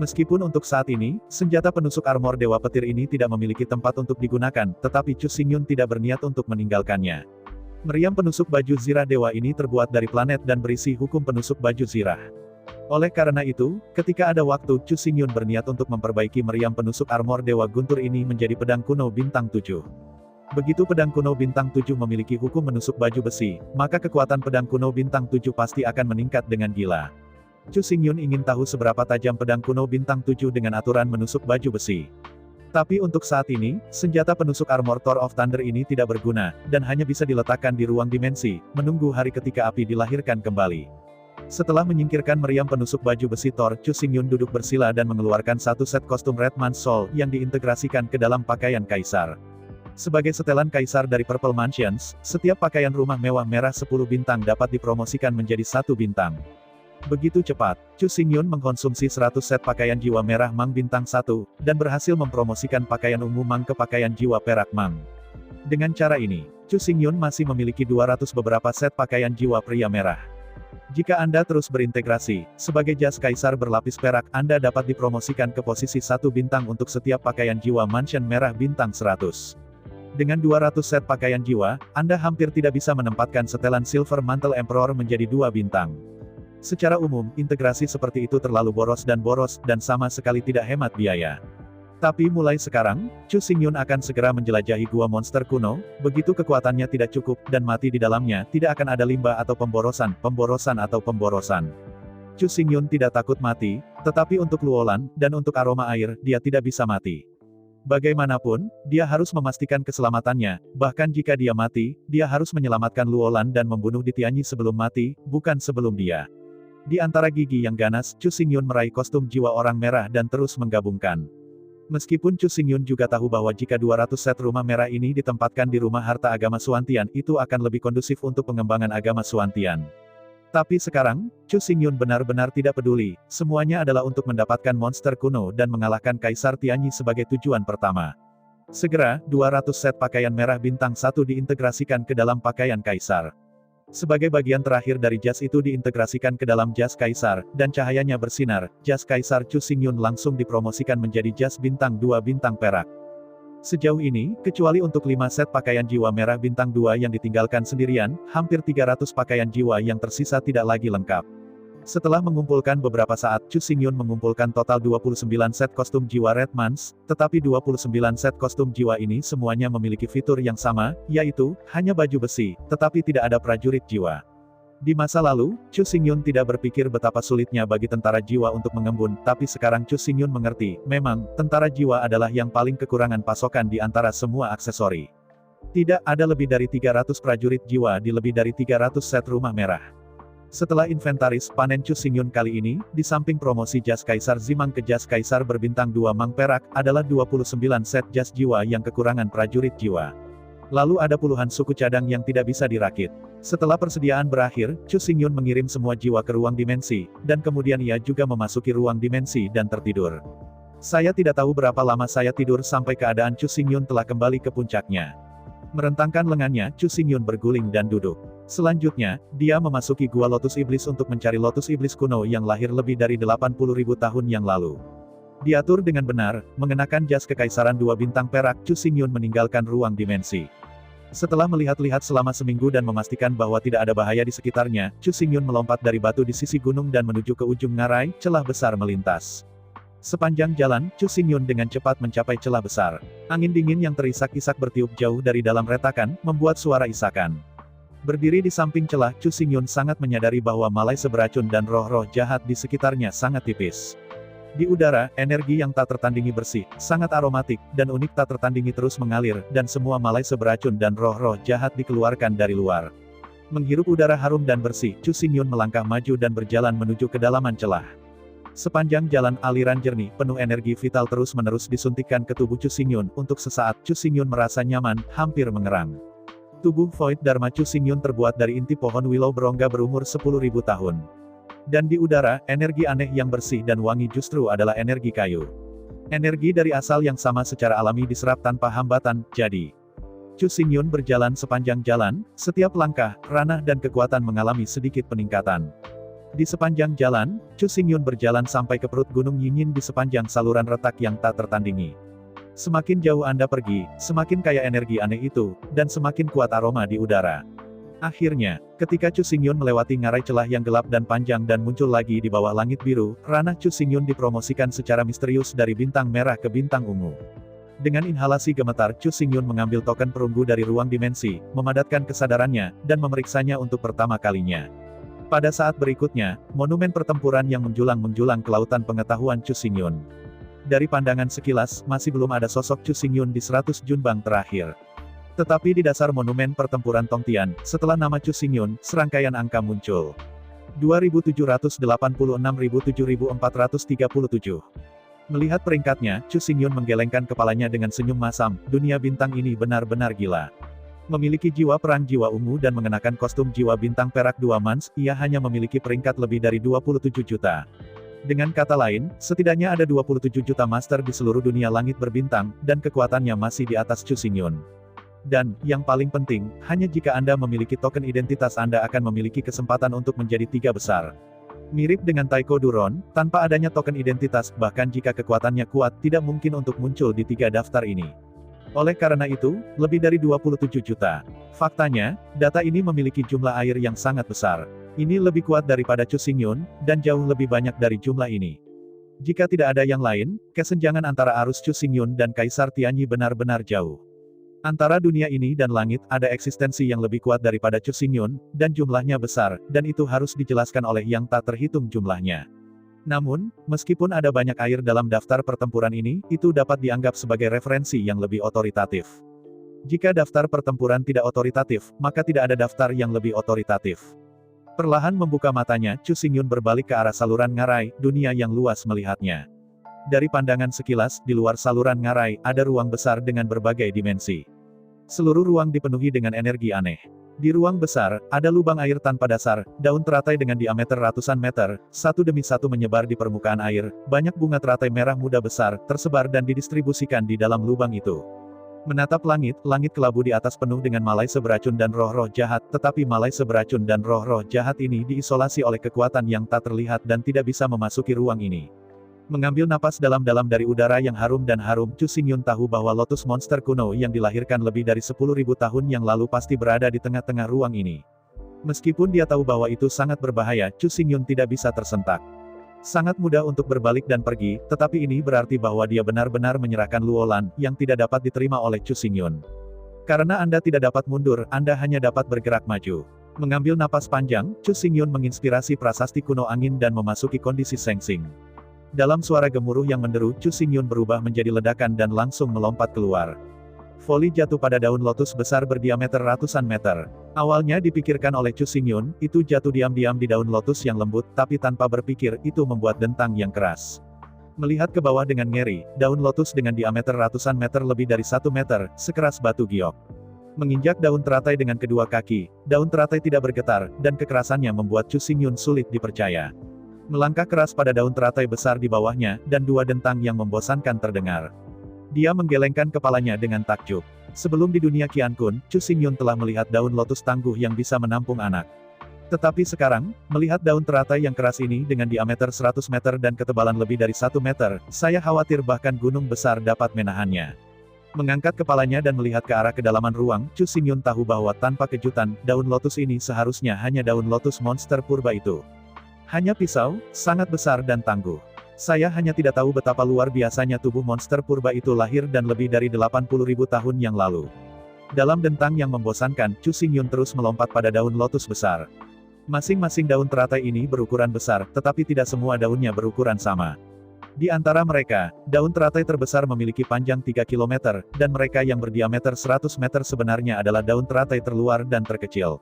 Meskipun untuk saat ini, senjata penusuk armor Dewa Petir ini tidak memiliki tempat untuk digunakan, tetapi Chu Xingyun tidak berniat untuk meninggalkannya. Meriam penusuk baju Zira Dewa ini terbuat dari planet dan berisi hukum penusuk baju Zira. Oleh karena itu, ketika ada waktu, Chu Xingyun berniat untuk memperbaiki meriam penusuk armor Dewa Guntur ini menjadi pedang kuno bintang 7. Begitu pedang kuno bintang 7 memiliki hukum menusuk baju besi, maka kekuatan pedang kuno bintang 7 pasti akan meningkat dengan gila. Chu Xingyun ingin tahu seberapa tajam pedang kuno bintang 7 dengan aturan menusuk baju besi. Tapi untuk saat ini, senjata penusuk armor Thor of Thunder ini tidak berguna, dan hanya bisa diletakkan di ruang dimensi, menunggu hari ketika api dilahirkan kembali. Setelah menyingkirkan meriam penusuk baju besi Thor, Chu Xingyun duduk bersila dan mengeluarkan satu set kostum Red Man's Soul yang diintegrasikan ke dalam pakaian kaisar. Sebagai setelan kaisar dari Purple Mansions, setiap pakaian rumah mewah merah 10 bintang dapat dipromosikan menjadi 1 bintang. Begitu cepat, Chu Xingyun mengkonsumsi 100 set pakaian jiwa merah Mang bintang 1, dan berhasil mempromosikan pakaian ungu Mang ke pakaian jiwa perak Mang. Dengan cara ini, Chu Xingyun masih memiliki 200 beberapa set pakaian jiwa pria merah. Jika Anda terus berintegrasi, sebagai jas kaisar berlapis perak, Anda dapat dipromosikan ke posisi 1 bintang untuk setiap pakaian jiwa mansion merah bintang 100. Dengan 200 set pakaian jiwa, Anda hampir tidak bisa menempatkan setelan Silver Mantle Emperor menjadi 2 bintang. Secara umum, integrasi seperti itu terlalu boros, dan sama sekali tidak hemat biaya. Tapi mulai sekarang, Chu Xingyun akan segera menjelajahi gua monster kuno, begitu kekuatannya tidak cukup, dan mati di dalamnya, tidak akan ada limbah atau pemborosan. Chu Xingyun tidak takut mati, tetapi untuk Luolan, dan untuk aroma air, dia tidak bisa mati. Bagaimanapun, dia harus memastikan keselamatannya, bahkan jika dia mati, dia harus menyelamatkan Luolan dan membunuh Di Tianyi sebelum mati, bukan sebelum dia. Di antara gigi yang ganas, Chu Xingyun meraih kostum jiwa orang merah dan terus menggabungkan. Meskipun Chu Xingyun juga tahu bahwa jika 200 set rumah merah ini ditempatkan di rumah harta agama Suantian, itu akan lebih kondusif untuk pengembangan agama Suantian. Tapi sekarang, Chu Xingyun benar-benar tidak peduli, semuanya adalah untuk mendapatkan monster kuno dan mengalahkan Kaisar Tianyi sebagai tujuan pertama. Segera, 200 set pakaian merah bintang 1 diintegrasikan ke dalam pakaian kaisar. Sebagai bagian terakhir dari jas itu diintegrasikan ke dalam jas kaisar, dan cahayanya bersinar, jas kaisar Chu Xingyun langsung dipromosikan menjadi jas bintang 2 bintang perak. Sejauh ini, kecuali untuk 5 set pakaian jiwa merah bintang 2 yang ditinggalkan sendirian, hampir 300 pakaian jiwa yang tersisa tidak lagi lengkap. Setelah mengumpulkan beberapa saat, Chu Xingyun mengumpulkan total 29 set kostum jiwa Red Mans, tetapi 29 set kostum jiwa ini semuanya memiliki fitur yang sama, yaitu, hanya baju besi, tetapi tidak ada prajurit jiwa. Di masa lalu, Chu Xingyun tidak berpikir betapa sulitnya bagi tentara jiwa untuk mengembun, tapi sekarang Chu Xingyun mengerti, memang, tentara jiwa adalah yang paling kekurangan pasokan di antara semua aksesori. Tidak ada lebih dari 300 prajurit jiwa di lebih dari 300 set rumah merah. Setelah inventaris panen Chu Xingyun kali ini, di samping promosi jas Kaisar Zimang ke jas Kaisar berbintang 2 Mang perak, adalah 29 set jas jiwa yang kekurangan prajurit jiwa. Lalu ada puluhan suku cadang yang tidak bisa dirakit. Setelah persediaan berakhir, Chu Xingyun mengirim semua jiwa ke ruang dimensi, dan kemudian ia juga memasuki ruang dimensi dan tertidur. Saya tidak tahu berapa lama saya tidur sampai keadaan Chu Xingyun telah kembali ke puncaknya. Merentangkan lengannya, Chu Xingyun berguling dan duduk. Selanjutnya, dia memasuki Gua Lotus Iblis untuk mencari Lotus Iblis kuno yang lahir lebih dari 80.000 tahun yang lalu. Diatur dengan benar, mengenakan jas kekaisaran 2 bintang perak, Chu Xingyun meninggalkan ruang dimensi. Setelah melihat-lihat selama seminggu dan memastikan bahwa tidak ada bahaya di sekitarnya, Chu Xingyun melompat dari batu di sisi gunung dan menuju ke ujung ngarai, celah besar melintas. Sepanjang jalan, Chu Xingyun dengan cepat mencapai celah besar. Angin dingin yang terisak-isak bertiup jauh dari dalam retakan, membuat suara isakan. Berdiri di samping celah, Chu Xingyun sangat menyadari bahwa malai seberacun dan roh-roh jahat di sekitarnya sangat tipis. Di udara, energi yang tak tertandingi bersih, sangat aromatik, dan unik tak tertandingi terus mengalir, dan semua malai seberacun dan roh-roh jahat dikeluarkan dari luar. Menghirup udara harum dan bersih, Chu Xingyun melangkah maju dan berjalan menuju kedalaman celah. Sepanjang jalan, aliran jernih, penuh energi vital terus-menerus disuntikkan ke tubuh Chu Xingyun. Untuk sesaat, Chu Xingyun merasa nyaman, hampir mengerang. Tubuh Void Dharma Chu Xingyun terbuat dari inti pohon willow berongga berumur 10.000 tahun. Dan di udara, energi aneh yang bersih dan wangi justru adalah energi kayu. Energi dari asal yang sama secara alami diserap tanpa hambatan, jadi Chu Xingyun berjalan sepanjang jalan, setiap langkah, ranah dan kekuatan mengalami sedikit peningkatan. Di sepanjang jalan, Chu Xingyun berjalan sampai ke perut Gunung Yinyin di sepanjang saluran retak yang tak tertandingi. Semakin jauh Anda pergi, semakin kaya energi aneh itu, dan semakin kuat aroma di udara. Akhirnya, ketika Chu Xingyun melewati ngarai celah yang gelap dan panjang dan muncul lagi di bawah langit biru, ranah Chu Xingyun dipromosikan secara misterius dari bintang merah ke bintang ungu. Dengan inhalasi gemetar, Chu Xingyun mengambil token perunggu dari ruang dimensi, memadatkan kesadarannya, dan memeriksanya untuk pertama kalinya. Pada saat berikutnya, monumen pertempuran yang menjulang-menjulang ke lautan pengetahuan Chu Xingyun. Dari pandangan sekilas, masih belum ada sosok Chu Xingyun di 100 junbang terakhir. Tetapi di dasar monumen pertempuran Tongtian, setelah nama Chu Xingyun, serangkaian angka muncul. 2786.007.437. Melihat peringkatnya, Chu Xingyun menggelengkan kepalanya dengan senyum masam, dunia bintang ini benar-benar gila. Memiliki jiwa perang jiwa ungu dan mengenakan kostum jiwa bintang perak 2 Mans, ia hanya memiliki peringkat lebih dari 27 juta. Dengan kata lain, setidaknya ada 27 juta master di seluruh dunia langit berbintang, dan kekuatannya masih di atas Chu Xingyun. Dan, yang paling penting, hanya jika Anda memiliki token identitas Anda akan memiliki kesempatan untuk menjadi 3 besar. Mirip dengan Taiko Duron, tanpa adanya token identitas, bahkan jika kekuatannya kuat, tidak mungkin untuk muncul di 3 daftar ini. Oleh karena itu, lebih dari 27 juta. Faktanya, data ini memiliki jumlah air yang sangat besar. Ini lebih kuat daripada Chu Xingyun, dan jauh lebih banyak dari jumlah ini. Jika tidak ada yang lain, kesenjangan antara arus Chu Xingyun dan Kaisar Tianyi benar-benar jauh. Antara dunia ini dan langit, ada eksistensi yang lebih kuat daripada Chu Xingyun, dan jumlahnya besar, dan itu harus dijelaskan oleh yang tak terhitung jumlahnya. Namun, meskipun ada banyak air dalam daftar pertempuran ini, itu dapat dianggap sebagai referensi yang lebih otoritatif. Jika daftar pertempuran tidak otoritatif, maka tidak ada daftar yang lebih otoritatif. Perlahan membuka matanya, Chu Xingyun berbalik ke arah saluran ngarai, dunia yang luas melihatnya. Dari pandangan sekilas, di luar saluran ngarai, ada ruang besar dengan berbagai dimensi. Seluruh ruang dipenuhi dengan energi aneh. Di ruang besar, ada lubang air tanpa dasar, daun teratai dengan diameter ratusan meter, satu demi satu menyebar di permukaan air, banyak bunga teratai merah muda besar, tersebar dan didistribusikan di dalam lubang itu. Menatap langit, langit kelabu di atas penuh dengan malai seberacun dan roh-roh jahat, tetapi malai seberacun dan roh-roh jahat ini diisolasi oleh kekuatan yang tak terlihat dan tidak bisa memasuki ruang ini. Mengambil napas dalam-dalam dari udara yang harum dan harum, Chu Xingyun tahu bahwa Lotus Monster kuno yang dilahirkan lebih dari 10.000 tahun yang lalu pasti berada di tengah-tengah ruang ini. Meskipun dia tahu bahwa itu sangat berbahaya, Chu Xingyun tidak bisa tersentak. Sangat mudah untuk berbalik dan pergi, tetapi ini berarti bahwa dia benar-benar menyerahkan Luolan, yang tidak dapat diterima oleh Chu Xingyun. Karena Anda tidak dapat mundur, Anda hanya dapat bergerak maju. Mengambil napas panjang, Chu Xingyun menginspirasi prasasti kuno angin dan memasuki kondisi sengsing. Dalam suara gemuruh yang menderu, Chu Xingyun berubah menjadi ledakan dan langsung melompat keluar. Voli jatuh pada daun lotus besar berdiameter ratusan meter. Awalnya dipikirkan oleh Chu Xingyun, itu jatuh diam-diam di daun lotus yang lembut, tapi tanpa berpikir, itu membuat dentang yang keras. Melihat ke bawah dengan ngeri, daun lotus dengan diameter ratusan meter lebih dari 1 meter, sekeras batu giok. Menginjak daun teratai dengan kedua kaki, daun teratai tidak bergetar, dan kekerasannya membuat Chu Xingyun sulit dipercaya. Melangkah keras pada daun teratai besar di bawahnya, dan dua dentang yang membosankan terdengar. Dia menggelengkan kepalanya dengan takjub. Sebelum di dunia Qiankun, Chu Xingyun telah melihat daun lotus tangguh yang bisa menampung anak. Tetapi sekarang, melihat daun teratai yang keras ini dengan diameter 100 meter dan ketebalan lebih dari 1 meter, saya khawatir bahkan gunung besar dapat menahannya. Mengangkat kepalanya dan melihat ke arah kedalaman ruang, Chu Xingyun tahu bahwa tanpa kejutan, daun lotus ini seharusnya hanya daun lotus monster purba itu. Hanya pisau, sangat besar dan tangguh. Saya hanya tidak tahu betapa luar biasanya tubuh monster purba itu lahir dan lebih dari 80.000 tahun yang lalu. Dalam dentang yang membosankan, Chu Xingyun terus melompat pada daun lotus besar. Masing-masing daun teratai ini berukuran besar, tetapi tidak semua daunnya berukuran sama. Di antara mereka, daun teratai terbesar memiliki panjang 3 km, dan mereka yang berdiameter 100 meter sebenarnya adalah daun teratai terluar dan terkecil.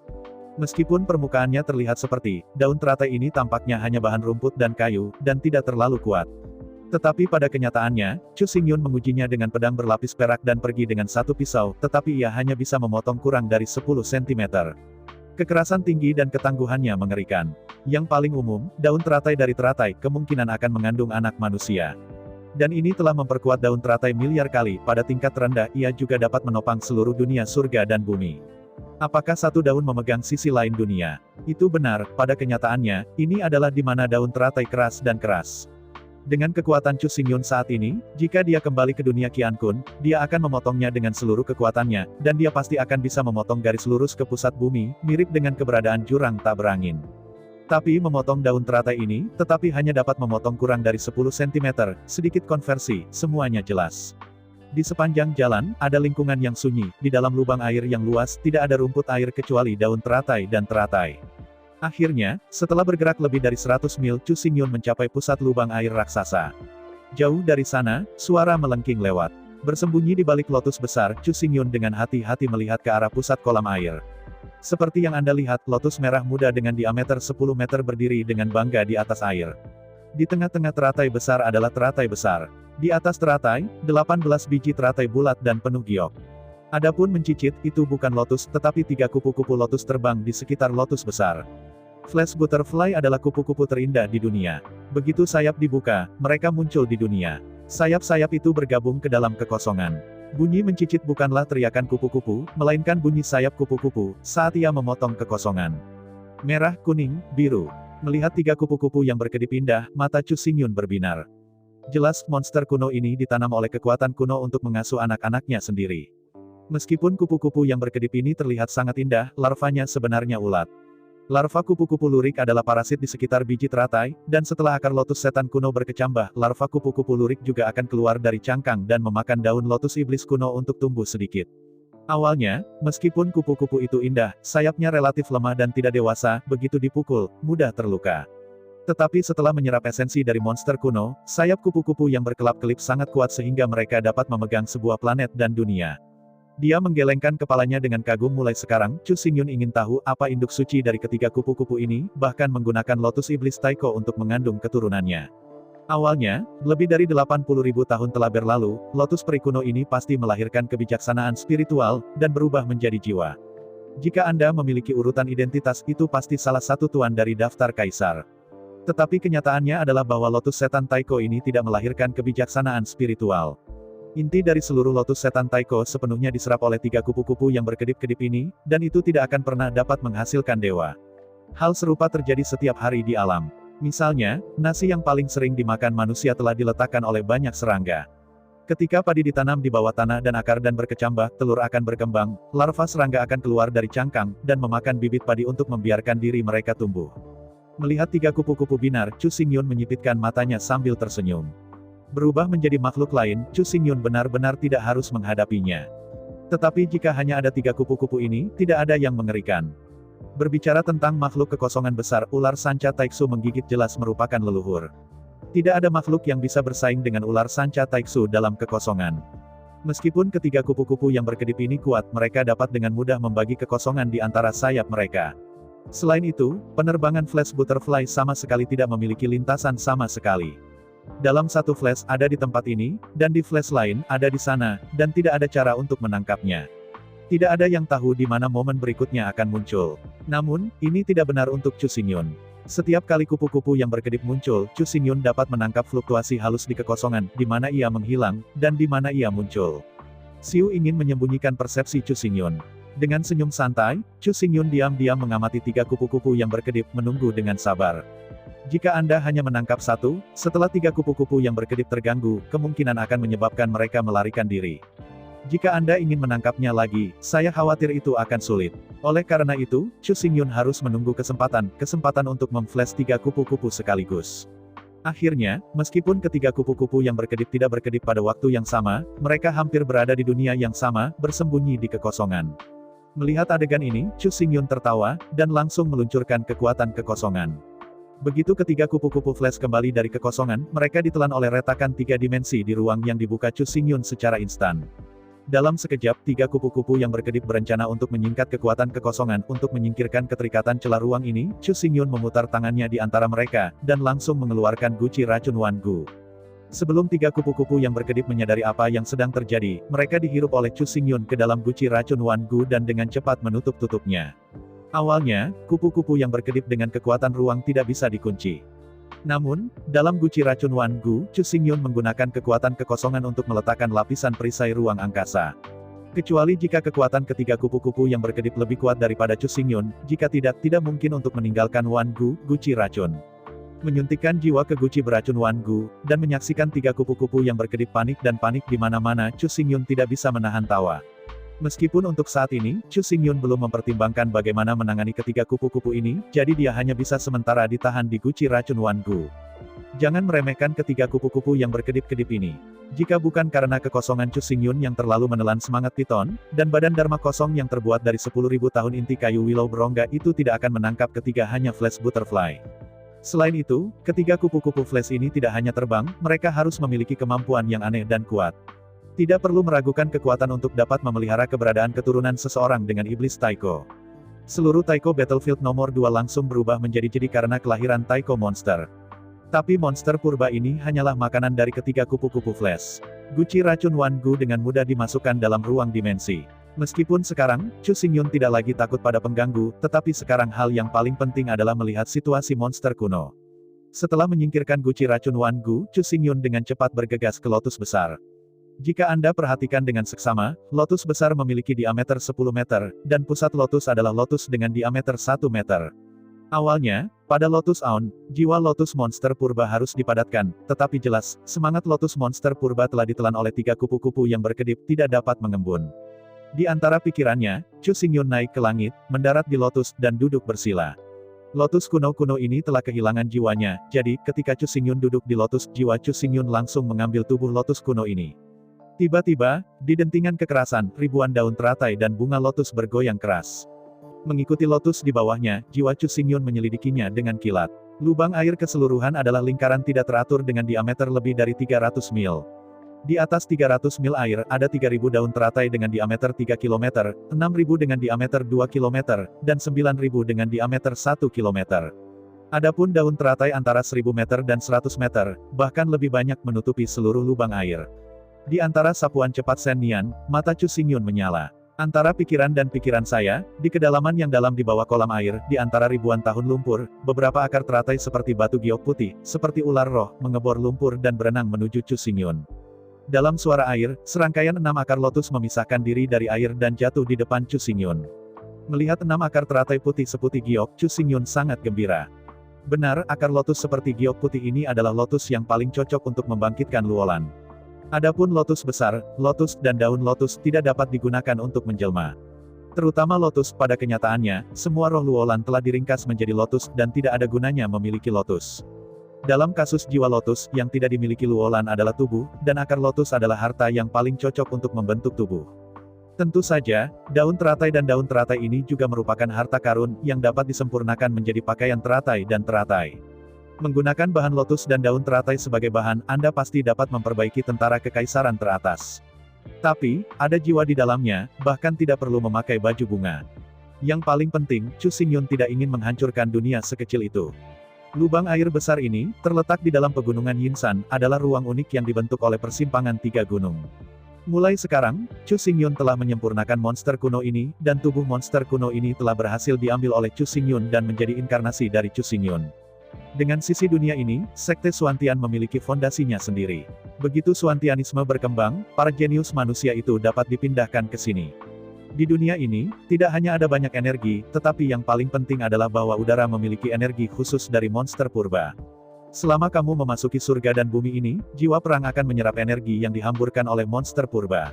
Meskipun permukaannya terlihat seperti daun teratai ini tampaknya hanya bahan rumput dan kayu, dan tidak terlalu kuat. Tetapi pada kenyataannya, Chu Xingyun mengujinya dengan pedang berlapis perak dan pergi dengan satu pisau, tetapi ia hanya bisa memotong kurang dari 10 cm. Kekerasan tinggi dan ketangguhannya mengerikan. Yang paling umum, daun teratai dari teratai kemungkinan akan mengandung anak manusia. Dan ini telah memperkuat daun teratai miliar kali, pada tingkat rendah ia juga dapat menopang seluruh dunia surga dan bumi. Apakah satu daun memegang sisi lain dunia? Itu benar, pada kenyataannya, ini adalah di mana daun teratai keras dan keras. Dengan kekuatan Chu Xingyun saat ini, jika dia kembali ke dunia Qiankun, dia akan memotongnya dengan seluruh kekuatannya, dan dia pasti akan bisa memotong garis lurus ke pusat bumi, mirip dengan keberadaan jurang tak berangin. Tapi memotong daun teratai ini, tetapi hanya dapat memotong kurang dari 10 cm, sedikit konversi, semuanya jelas. Di sepanjang jalan, ada lingkungan yang sunyi, di dalam lubang air yang luas, tidak ada rumput air kecuali daun teratai dan teratai. Akhirnya, setelah bergerak lebih dari 100 mil, Chu Xingyun mencapai pusat lubang air raksasa. Jauh dari sana, suara melengking lewat. Bersembunyi di balik lotus besar, Chu Xingyun dengan hati-hati melihat ke arah pusat kolam air. Seperti yang Anda lihat, lotus merah muda dengan diameter 10 meter berdiri dengan bangga di atas air. Di tengah-tengah teratai besar adalah teratai besar. Di atas teratai, 18 biji teratai bulat dan penuh giok. Adapun mencicit, itu bukan lotus, tetapi 3 kupu-kupu lotus terbang di sekitar lotus besar. Flash butterfly adalah kupu-kupu terindah di dunia. Begitu sayap dibuka, mereka muncul di dunia. Sayap-sayap itu bergabung ke dalam kekosongan. Bunyi mencicit bukanlah teriakan kupu-kupu, melainkan bunyi sayap kupu-kupu, saat ia memotong kekosongan. Merah, kuning, biru. Melihat 3 kupu-kupu yang berkedip indah, mata Chu Xingyun berbinar. Jelas, monster kuno ini ditanam oleh kekuatan kuno untuk mengasuh anak-anaknya sendiri. Meskipun kupu-kupu yang berkedip ini terlihat sangat indah, larvanya sebenarnya ulat. Larva kupu-kupu lurik adalah parasit di sekitar biji teratai, dan setelah akar lotus setan kuno berkecambah, larva kupu-kupu lurik juga akan keluar dari cangkang dan memakan daun lotus iblis kuno untuk tumbuh sedikit. Awalnya, meskipun kupu-kupu itu indah, sayapnya relatif lemah dan tidak dewasa, begitu dipukul, mudah terluka. Tetapi setelah menyerap esensi dari monster kuno, sayap kupu-kupu yang berkelap-kelip sangat kuat sehingga mereka dapat memegang sebuah planet dan dunia. Dia menggelengkan kepalanya dengan kagum. Mulai sekarang, Chu Xingyun ingin tahu apa induk suci dari ketiga kupu-kupu ini, bahkan menggunakan lotus iblis Taiko untuk mengandung keturunannya. Awalnya, lebih dari 80.000 tahun telah berlalu, lotus peri kuno ini pasti melahirkan kebijaksanaan spiritual, dan berubah menjadi jiwa. Jika Anda memiliki urutan identitas, itu pasti salah satu tuan dari daftar kaisar. Tetapi kenyataannya adalah bahwa lotus setan Taiko ini tidak melahirkan kebijaksanaan spiritual. Inti dari seluruh lotus setan Taiko sepenuhnya diserap oleh 3 kupu-kupu yang berkedip-kedip ini, dan itu tidak akan pernah dapat menghasilkan dewa. Hal serupa terjadi setiap hari di alam. Misalnya, nasi yang paling sering dimakan manusia telah diletakkan oleh banyak serangga. Ketika padi ditanam di bawah tanah dan akar dan berkecambah, telur akan berkembang, larva serangga akan keluar dari cangkang, dan memakan bibit padi untuk membiarkan diri mereka tumbuh. Melihat 3 kupu-kupu binar, Chu Xingyun menyipitkan matanya sambil tersenyum. Berubah menjadi makhluk lain, Chu Xingyun benar-benar tidak harus menghadapinya. Tetapi jika hanya ada 3 kupu-kupu ini, tidak ada yang mengerikan. Berbicara tentang makhluk kekosongan besar, ular sanca Taiksu menggigit jelas merupakan leluhur. Tidak ada makhluk yang bisa bersaing dengan ular sanca Taiksu dalam kekosongan. Meskipun ketiga kupu-kupu yang berkedip ini kuat, mereka dapat dengan mudah membagi kekosongan di antara sayap mereka. Selain itu, penerbangan flash butterfly sama sekali tidak memiliki lintasan sama sekali. Dalam satu flash ada di tempat ini, dan di flash lain ada di sana, dan tidak ada cara untuk menangkapnya. Tidak ada yang tahu di mana momen berikutnya akan muncul. Namun, ini tidak benar untuk Chu Xingyun. Setiap kali kupu-kupu yang berkedip muncul, Chu Xingyun dapat menangkap fluktuasi halus di kekosongan, di mana ia menghilang, dan di mana ia muncul. Xiu ingin menyembunyikan persepsi Chu Xingyun. Dengan senyum santai, Chu Xingyun diam-diam mengamati tiga kupu-kupu yang berkedip, menunggu dengan sabar. Jika Anda hanya menangkap satu, setelah tiga kupu-kupu yang berkedip terganggu, kemungkinan akan menyebabkan mereka melarikan diri. Jika Anda ingin menangkapnya lagi, saya khawatir itu akan sulit. Oleh karena itu, Chu Xingyun harus menunggu kesempatan untuk memflash tiga kupu-kupu sekaligus. Akhirnya, meskipun ketiga kupu-kupu yang berkedip tidak berkedip pada waktu yang sama, mereka hampir berada di dunia yang sama, bersembunyi di kekosongan. Melihat adegan ini, Chu Xingyun tertawa, dan langsung meluncurkan kekuatan kekosongan. Begitu ketiga kupu-kupu flash kembali dari kekosongan, mereka ditelan oleh retakan tiga dimensi di ruang yang dibuka Chu Xingyun secara instan. Dalam sekejap, tiga kupu-kupu yang berkedip berencana untuk menyingkat kekuatan kekosongan. Untuk menyingkirkan keterikatan celah ruang ini, Chu Xingyun memutar tangannya di antara mereka, dan langsung mengeluarkan guci racun Wan Gu. Sebelum tiga kupu-kupu yang berkedip menyadari apa yang sedang terjadi, mereka dihirup oleh Chu Xingyun ke dalam guci racun Wan Gu dan dengan cepat menutup-tutupnya. Awalnya, kupu-kupu yang berkedip dengan kekuatan ruang tidak bisa dikunci. Namun, dalam guci racun Wan Gu, Chu Xingyun menggunakan kekuatan kekosongan untuk meletakkan lapisan perisai ruang angkasa. Kecuali jika kekuatan ketiga kupu-kupu yang berkedip lebih kuat daripada Chu Xingyun, jika tidak mungkin untuk meninggalkan Wan Gu, guci racun. Menyuntikkan jiwa ke guci beracun Wan Gu, dan menyaksikan tiga kupu-kupu yang berkedip panik di mana-mana, Chu Xingyun tidak bisa menahan tawa. Meskipun untuk saat ini, Chu Xingyun belum mempertimbangkan bagaimana menangani ketiga kupu-kupu ini, jadi dia hanya bisa sementara ditahan di guci racun Wan Gu. Jangan meremehkan ketiga kupu-kupu yang berkedip-kedip ini. Jika bukan karena kekosongan Chu Xingyun yang terlalu menelan semangat piton, dan badan Dharma kosong yang terbuat dari 10.000 tahun inti kayu willow berongga itu tidak akan menangkap ketiga hanya flash butterfly. Selain itu, ketiga kupu-kupu flash ini tidak hanya terbang, mereka harus memiliki kemampuan yang aneh dan kuat. Tidak perlu meragukan kekuatan untuk dapat memelihara keberadaan keturunan seseorang dengan iblis Taiko. Seluruh Taiko Battlefield nomor 2 langsung berubah menjadi jadi karena kelahiran Taiko Monster. Tapi monster purba ini hanyalah makanan dari ketiga kupu-kupu flash. Guci racun Wan Gu dengan mudah dimasukkan dalam ruang dimensi. Meskipun sekarang, Chu Xingyun tidak lagi takut pada pengganggu, tetapi sekarang hal yang paling penting adalah melihat situasi monster kuno. Setelah menyingkirkan guci racun Wan Gu, Chu Xingyun dengan cepat bergegas ke lotus besar. Jika Anda perhatikan dengan seksama, lotus besar memiliki diameter 10 meter, dan pusat lotus adalah lotus dengan diameter 1 meter. Awalnya, pada Lotus Aun, jiwa lotus monster purba harus dipadatkan, tetapi jelas, semangat lotus monster purba telah ditelan oleh tiga kupu-kupu yang berkedip tidak dapat mengembun. Di antara pikirannya, Chu Xingyun naik ke langit, mendarat di lotus, dan duduk bersila. Lotus kuno-kuno ini telah kehilangan jiwanya, jadi, ketika Chu Xingyun duduk di lotus, jiwa Chu Xingyun langsung mengambil tubuh lotus kuno ini. Tiba-tiba, di dentingan kekerasan, ribuan daun teratai dan bunga lotus bergoyang keras. Mengikuti lotus di bawahnya, jiwa Chu Xingyun menyelidikinya dengan kilat. Lubang air keseluruhan adalah lingkaran tidak teratur dengan diameter lebih dari 300 mil. Di atas 300 mil air, ada 3.000 daun teratai dengan diameter 3 km, 6.000 dengan diameter 2 km, dan 9.000 dengan diameter 1 km. Adapun daun teratai antara 1.000 meter dan 100 meter, bahkan lebih banyak menutupi seluruh lubang air. Di antara sapuan cepat Sen Nian, mata Chu Xingyun menyala. Antara pikiran dan pikiran saya, di kedalaman yang dalam di bawah kolam air, di antara ribuan tahun lumpur, beberapa akar teratai seperti batu giok putih, seperti ular roh, mengebor lumpur dan berenang menuju Chu Xingyun. Dalam suara air, serangkaian 6 akar lotus memisahkan diri dari air dan jatuh di depan Chu Xingyun. Melihat 6 akar teratai putih seputih giok, Chu Xingyun sangat gembira. Benar, akar lotus seperti giok putih ini adalah lotus yang paling cocok untuk membangkitkan Luolan. Adapun lotus besar, lotus dan daun lotus tidak dapat digunakan untuk menjelma. Terutama lotus, pada kenyataannya, semua roh Luolan telah diringkas menjadi lotus dan tidak ada gunanya memiliki lotus. Dalam kasus jiwa lotus, yang tidak dimiliki Luolan adalah tubuh, dan akar lotus adalah harta yang paling cocok untuk membentuk tubuh. Tentu saja, daun teratai dan daun teratai ini juga merupakan harta karun, yang dapat disempurnakan menjadi pakaian teratai dan teratai. Menggunakan bahan lotus dan daun teratai sebagai bahan, Anda pasti dapat memperbaiki tentara kekaisaran teratas. Tapi, ada jiwa di dalamnya, bahkan tidak perlu memakai baju bunga. Yang paling penting, Chu Xingyun tidak ingin menghancurkan dunia sekecil itu. Lubang air besar ini, terletak di dalam pegunungan Yinsan, adalah ruang unik yang dibentuk oleh persimpangan 3 gunung. Mulai sekarang, Chu Xingyun telah menyempurnakan monster kuno ini, dan tubuh monster kuno ini telah berhasil diambil oleh Chu Xingyun dan menjadi inkarnasi dari Chu Xingyun. Dengan sisi dunia ini, Sekte Suantian memiliki fondasinya sendiri. Begitu Suantianisme berkembang, para jenius manusia itu dapat dipindahkan ke sini. Di dunia ini, tidak hanya ada banyak energi, tetapi yang paling penting adalah bahwa udara memiliki energi khusus dari monster purba. Selama kamu memasuki surga dan bumi ini, jiwa perang akan menyerap energi yang dihamburkan oleh monster purba.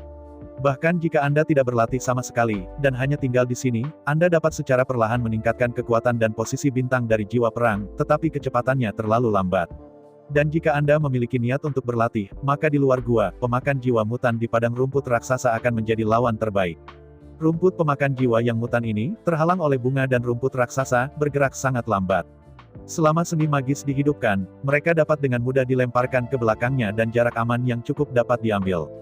Bahkan jika Anda tidak berlatih sama sekali, dan hanya tinggal di sini, Anda dapat secara perlahan meningkatkan kekuatan dan posisi bintang dari jiwa perang, tetapi kecepatannya terlalu lambat. Dan jika Anda memiliki niat untuk berlatih, maka di luar gua, pemakan jiwa mutan di padang rumput raksasa akan menjadi lawan terbaik. Rumput pemakan jiwa yang mutan ini, terhalang oleh bunga dan rumput raksasa, bergerak sangat lambat. Selama seni magis dihidupkan, mereka dapat dengan mudah dilemparkan ke belakangnya dan jarak aman yang cukup dapat diambil.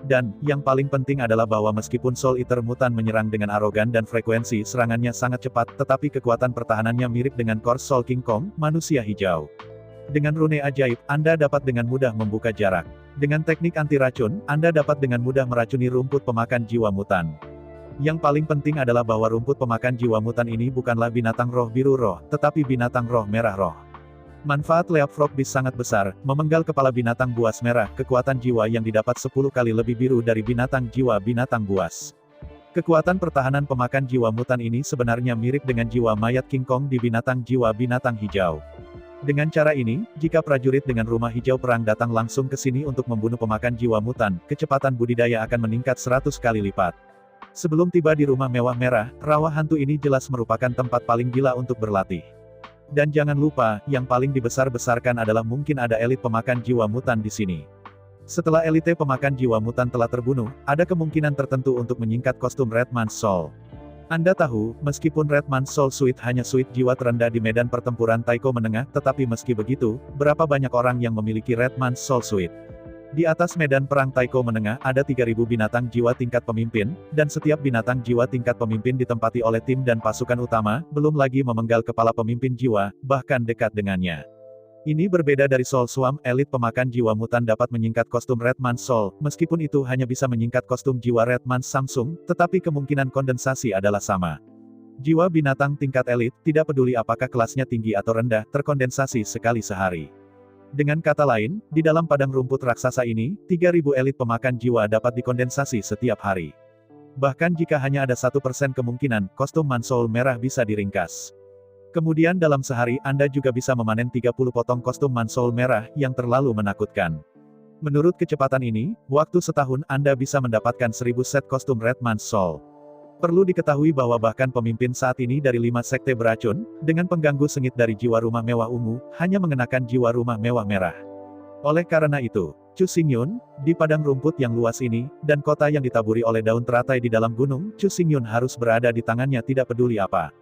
Dan, yang paling penting adalah bahwa meskipun Soul Eater mutan menyerang dengan arogan dan frekuensi serangannya sangat cepat, tetapi kekuatan pertahanannya mirip dengan Core Soul King Kong, manusia hijau. Dengan rune ajaib, Anda dapat dengan mudah membuka jarak. Dengan teknik anti racun, Anda dapat dengan mudah meracuni rumput pemakan jiwa mutan. Yang paling penting adalah bahwa rumput pemakan jiwa mutan ini bukanlah binatang roh biru roh, tetapi binatang roh merah roh. Manfaat Leapfrog Beast sangat besar, memenggal kepala binatang buas merah, kekuatan jiwa yang didapat 10 kali lebih biru dari binatang jiwa binatang buas. Kekuatan pertahanan pemakan jiwa mutan ini sebenarnya mirip dengan jiwa mayat King Kong di binatang jiwa binatang hijau. Dengan cara ini, jika prajurit dengan rumah hijau perang datang langsung ke sini untuk membunuh pemakan jiwa mutan, kecepatan budidaya akan meningkat 100 kali lipat. Sebelum tiba di rumah mewah merah, rawa hantu ini jelas merupakan tempat paling gila untuk berlatih. Dan jangan lupa, yang paling dibesar-besarkan adalah mungkin ada elit pemakan jiwa mutan di sini. Setelah elite pemakan jiwa mutan telah terbunuh, ada kemungkinan tertentu untuk menyingkat kostum Redman's Soul. Anda tahu, meskipun Redman's Soul Suite hanya suite jiwa terendah di medan pertempuran Taiko menengah, tetapi meski begitu, berapa banyak orang yang memiliki Redman's Soul Suite? Di atas medan perang Taiko menengah, ada 3.000 binatang jiwa tingkat pemimpin, dan setiap binatang jiwa tingkat pemimpin ditempati oleh tim dan pasukan utama, belum lagi memenggal kepala pemimpin jiwa, bahkan dekat dengannya. Ini berbeda dari Soul Swarm, elit pemakan jiwa mutan dapat menyingkat kostum Redman's Soul, meskipun itu hanya bisa menyingkat kostum jiwa Redman's Samsung, tetapi kemungkinan kondensasi adalah sama. Jiwa binatang tingkat elit, tidak peduli apakah kelasnya tinggi atau rendah, terkondensasi sekali sehari. Dengan kata lain, di dalam padang rumput raksasa ini, 3.000 elit pemakan jiwa dapat dikondensasi setiap hari. Bahkan jika hanya ada 1% kemungkinan, kostum Mansoul merah bisa diringkas. Kemudian dalam sehari Anda juga bisa memanen 30 potong kostum Mansoul merah, yang terlalu menakutkan. Menurut kecepatan ini, waktu setahun Anda bisa mendapatkan 1000 set kostum Redman's Soul. Perlu diketahui bahwa bahkan pemimpin saat ini dari 5 sekte beracun, dengan pengganggu sengit dari jiwa rumah mewah ungu, hanya mengenakan jiwa rumah mewah merah. Oleh karena itu, Chu Xingyun, di padang rumput yang luas ini, dan kota yang ditaburi oleh daun teratai di dalam gunung, Chu Xingyun harus berada di tangannya tidak peduli apa.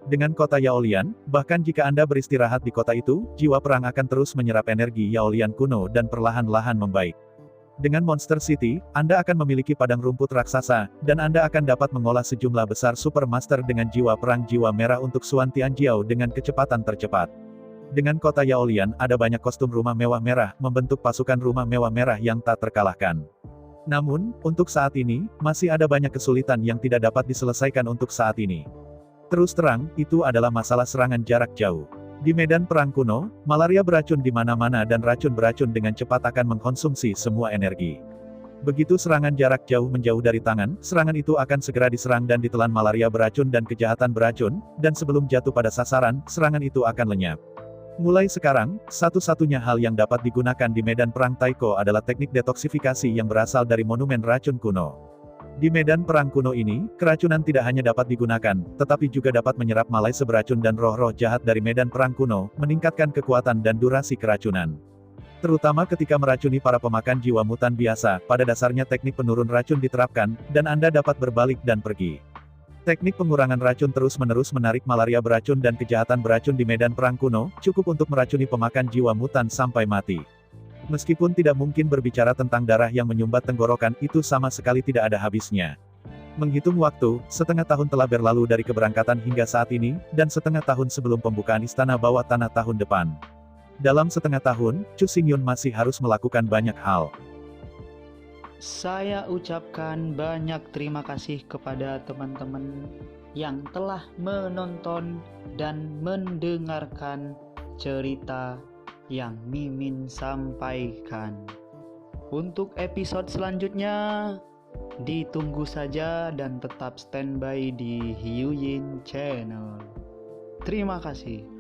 Dengan kota Yaolian, bahkan jika Anda beristirahat di kota itu, jiwa perang akan terus menyerap energi Yaolian kuno dan perlahan-lahan membaik. Dengan Monster City, Anda akan memiliki padang rumput raksasa, dan Anda akan dapat mengolah sejumlah besar Supermaster dengan jiwa perang jiwa merah untuk Xuan Tianjiao dengan kecepatan tercepat. Dengan kota Yaolian, ada banyak kostum rumah mewah merah, membentuk pasukan rumah mewah merah yang tak terkalahkan. Namun, untuk saat ini, masih ada banyak kesulitan yang tidak dapat diselesaikan untuk saat ini. Terus terang, itu adalah masalah serangan jarak jauh. Di medan perang kuno, malaria beracun di mana-mana dan racun beracun dengan cepat akan mengkonsumsi semua energi. Begitu serangan jarak jauh menjauh dari tangan, serangan itu akan segera diserang dan ditelan malaria beracun dan kejahatan beracun, dan sebelum jatuh pada sasaran, serangan itu akan lenyap. Mulai sekarang, satu-satunya hal yang dapat digunakan di medan perang Taiko adalah teknik detoksifikasi yang berasal dari monumen racun kuno. Di medan perang kuno ini, keracunan tidak hanya dapat digunakan, tetapi juga dapat menyerap malai seberacun dan roh-roh jahat dari medan perang kuno, meningkatkan kekuatan dan durasi keracunan. Terutama ketika meracuni para pemakan jiwa mutan biasa, pada dasarnya teknik penurun racun diterapkan, dan Anda dapat berbalik dan pergi. Teknik pengurangan racun terus-menerus menarik malaria beracun dan kejahatan beracun di medan perang kuno, cukup untuk meracuni pemakan jiwa mutan sampai mati. Meskipun tidak mungkin berbicara tentang darah yang menyumbat tenggorokan, itu sama sekali tidak ada habisnya. Menghitung waktu, setengah tahun telah berlalu dari keberangkatan hingga saat ini, dan setengah tahun sebelum pembukaan istana bawah tanah tahun depan. Dalam setengah tahun, Chu Xingyun masih harus melakukan banyak hal. Saya ucapkan banyak terima kasih kepada teman-teman yang telah menonton dan mendengarkan cerita yang Mimin sampaikan. Untuk episode selanjutnya, ditunggu saja dan tetap standby di Hiu Yin Channel. Terima kasih.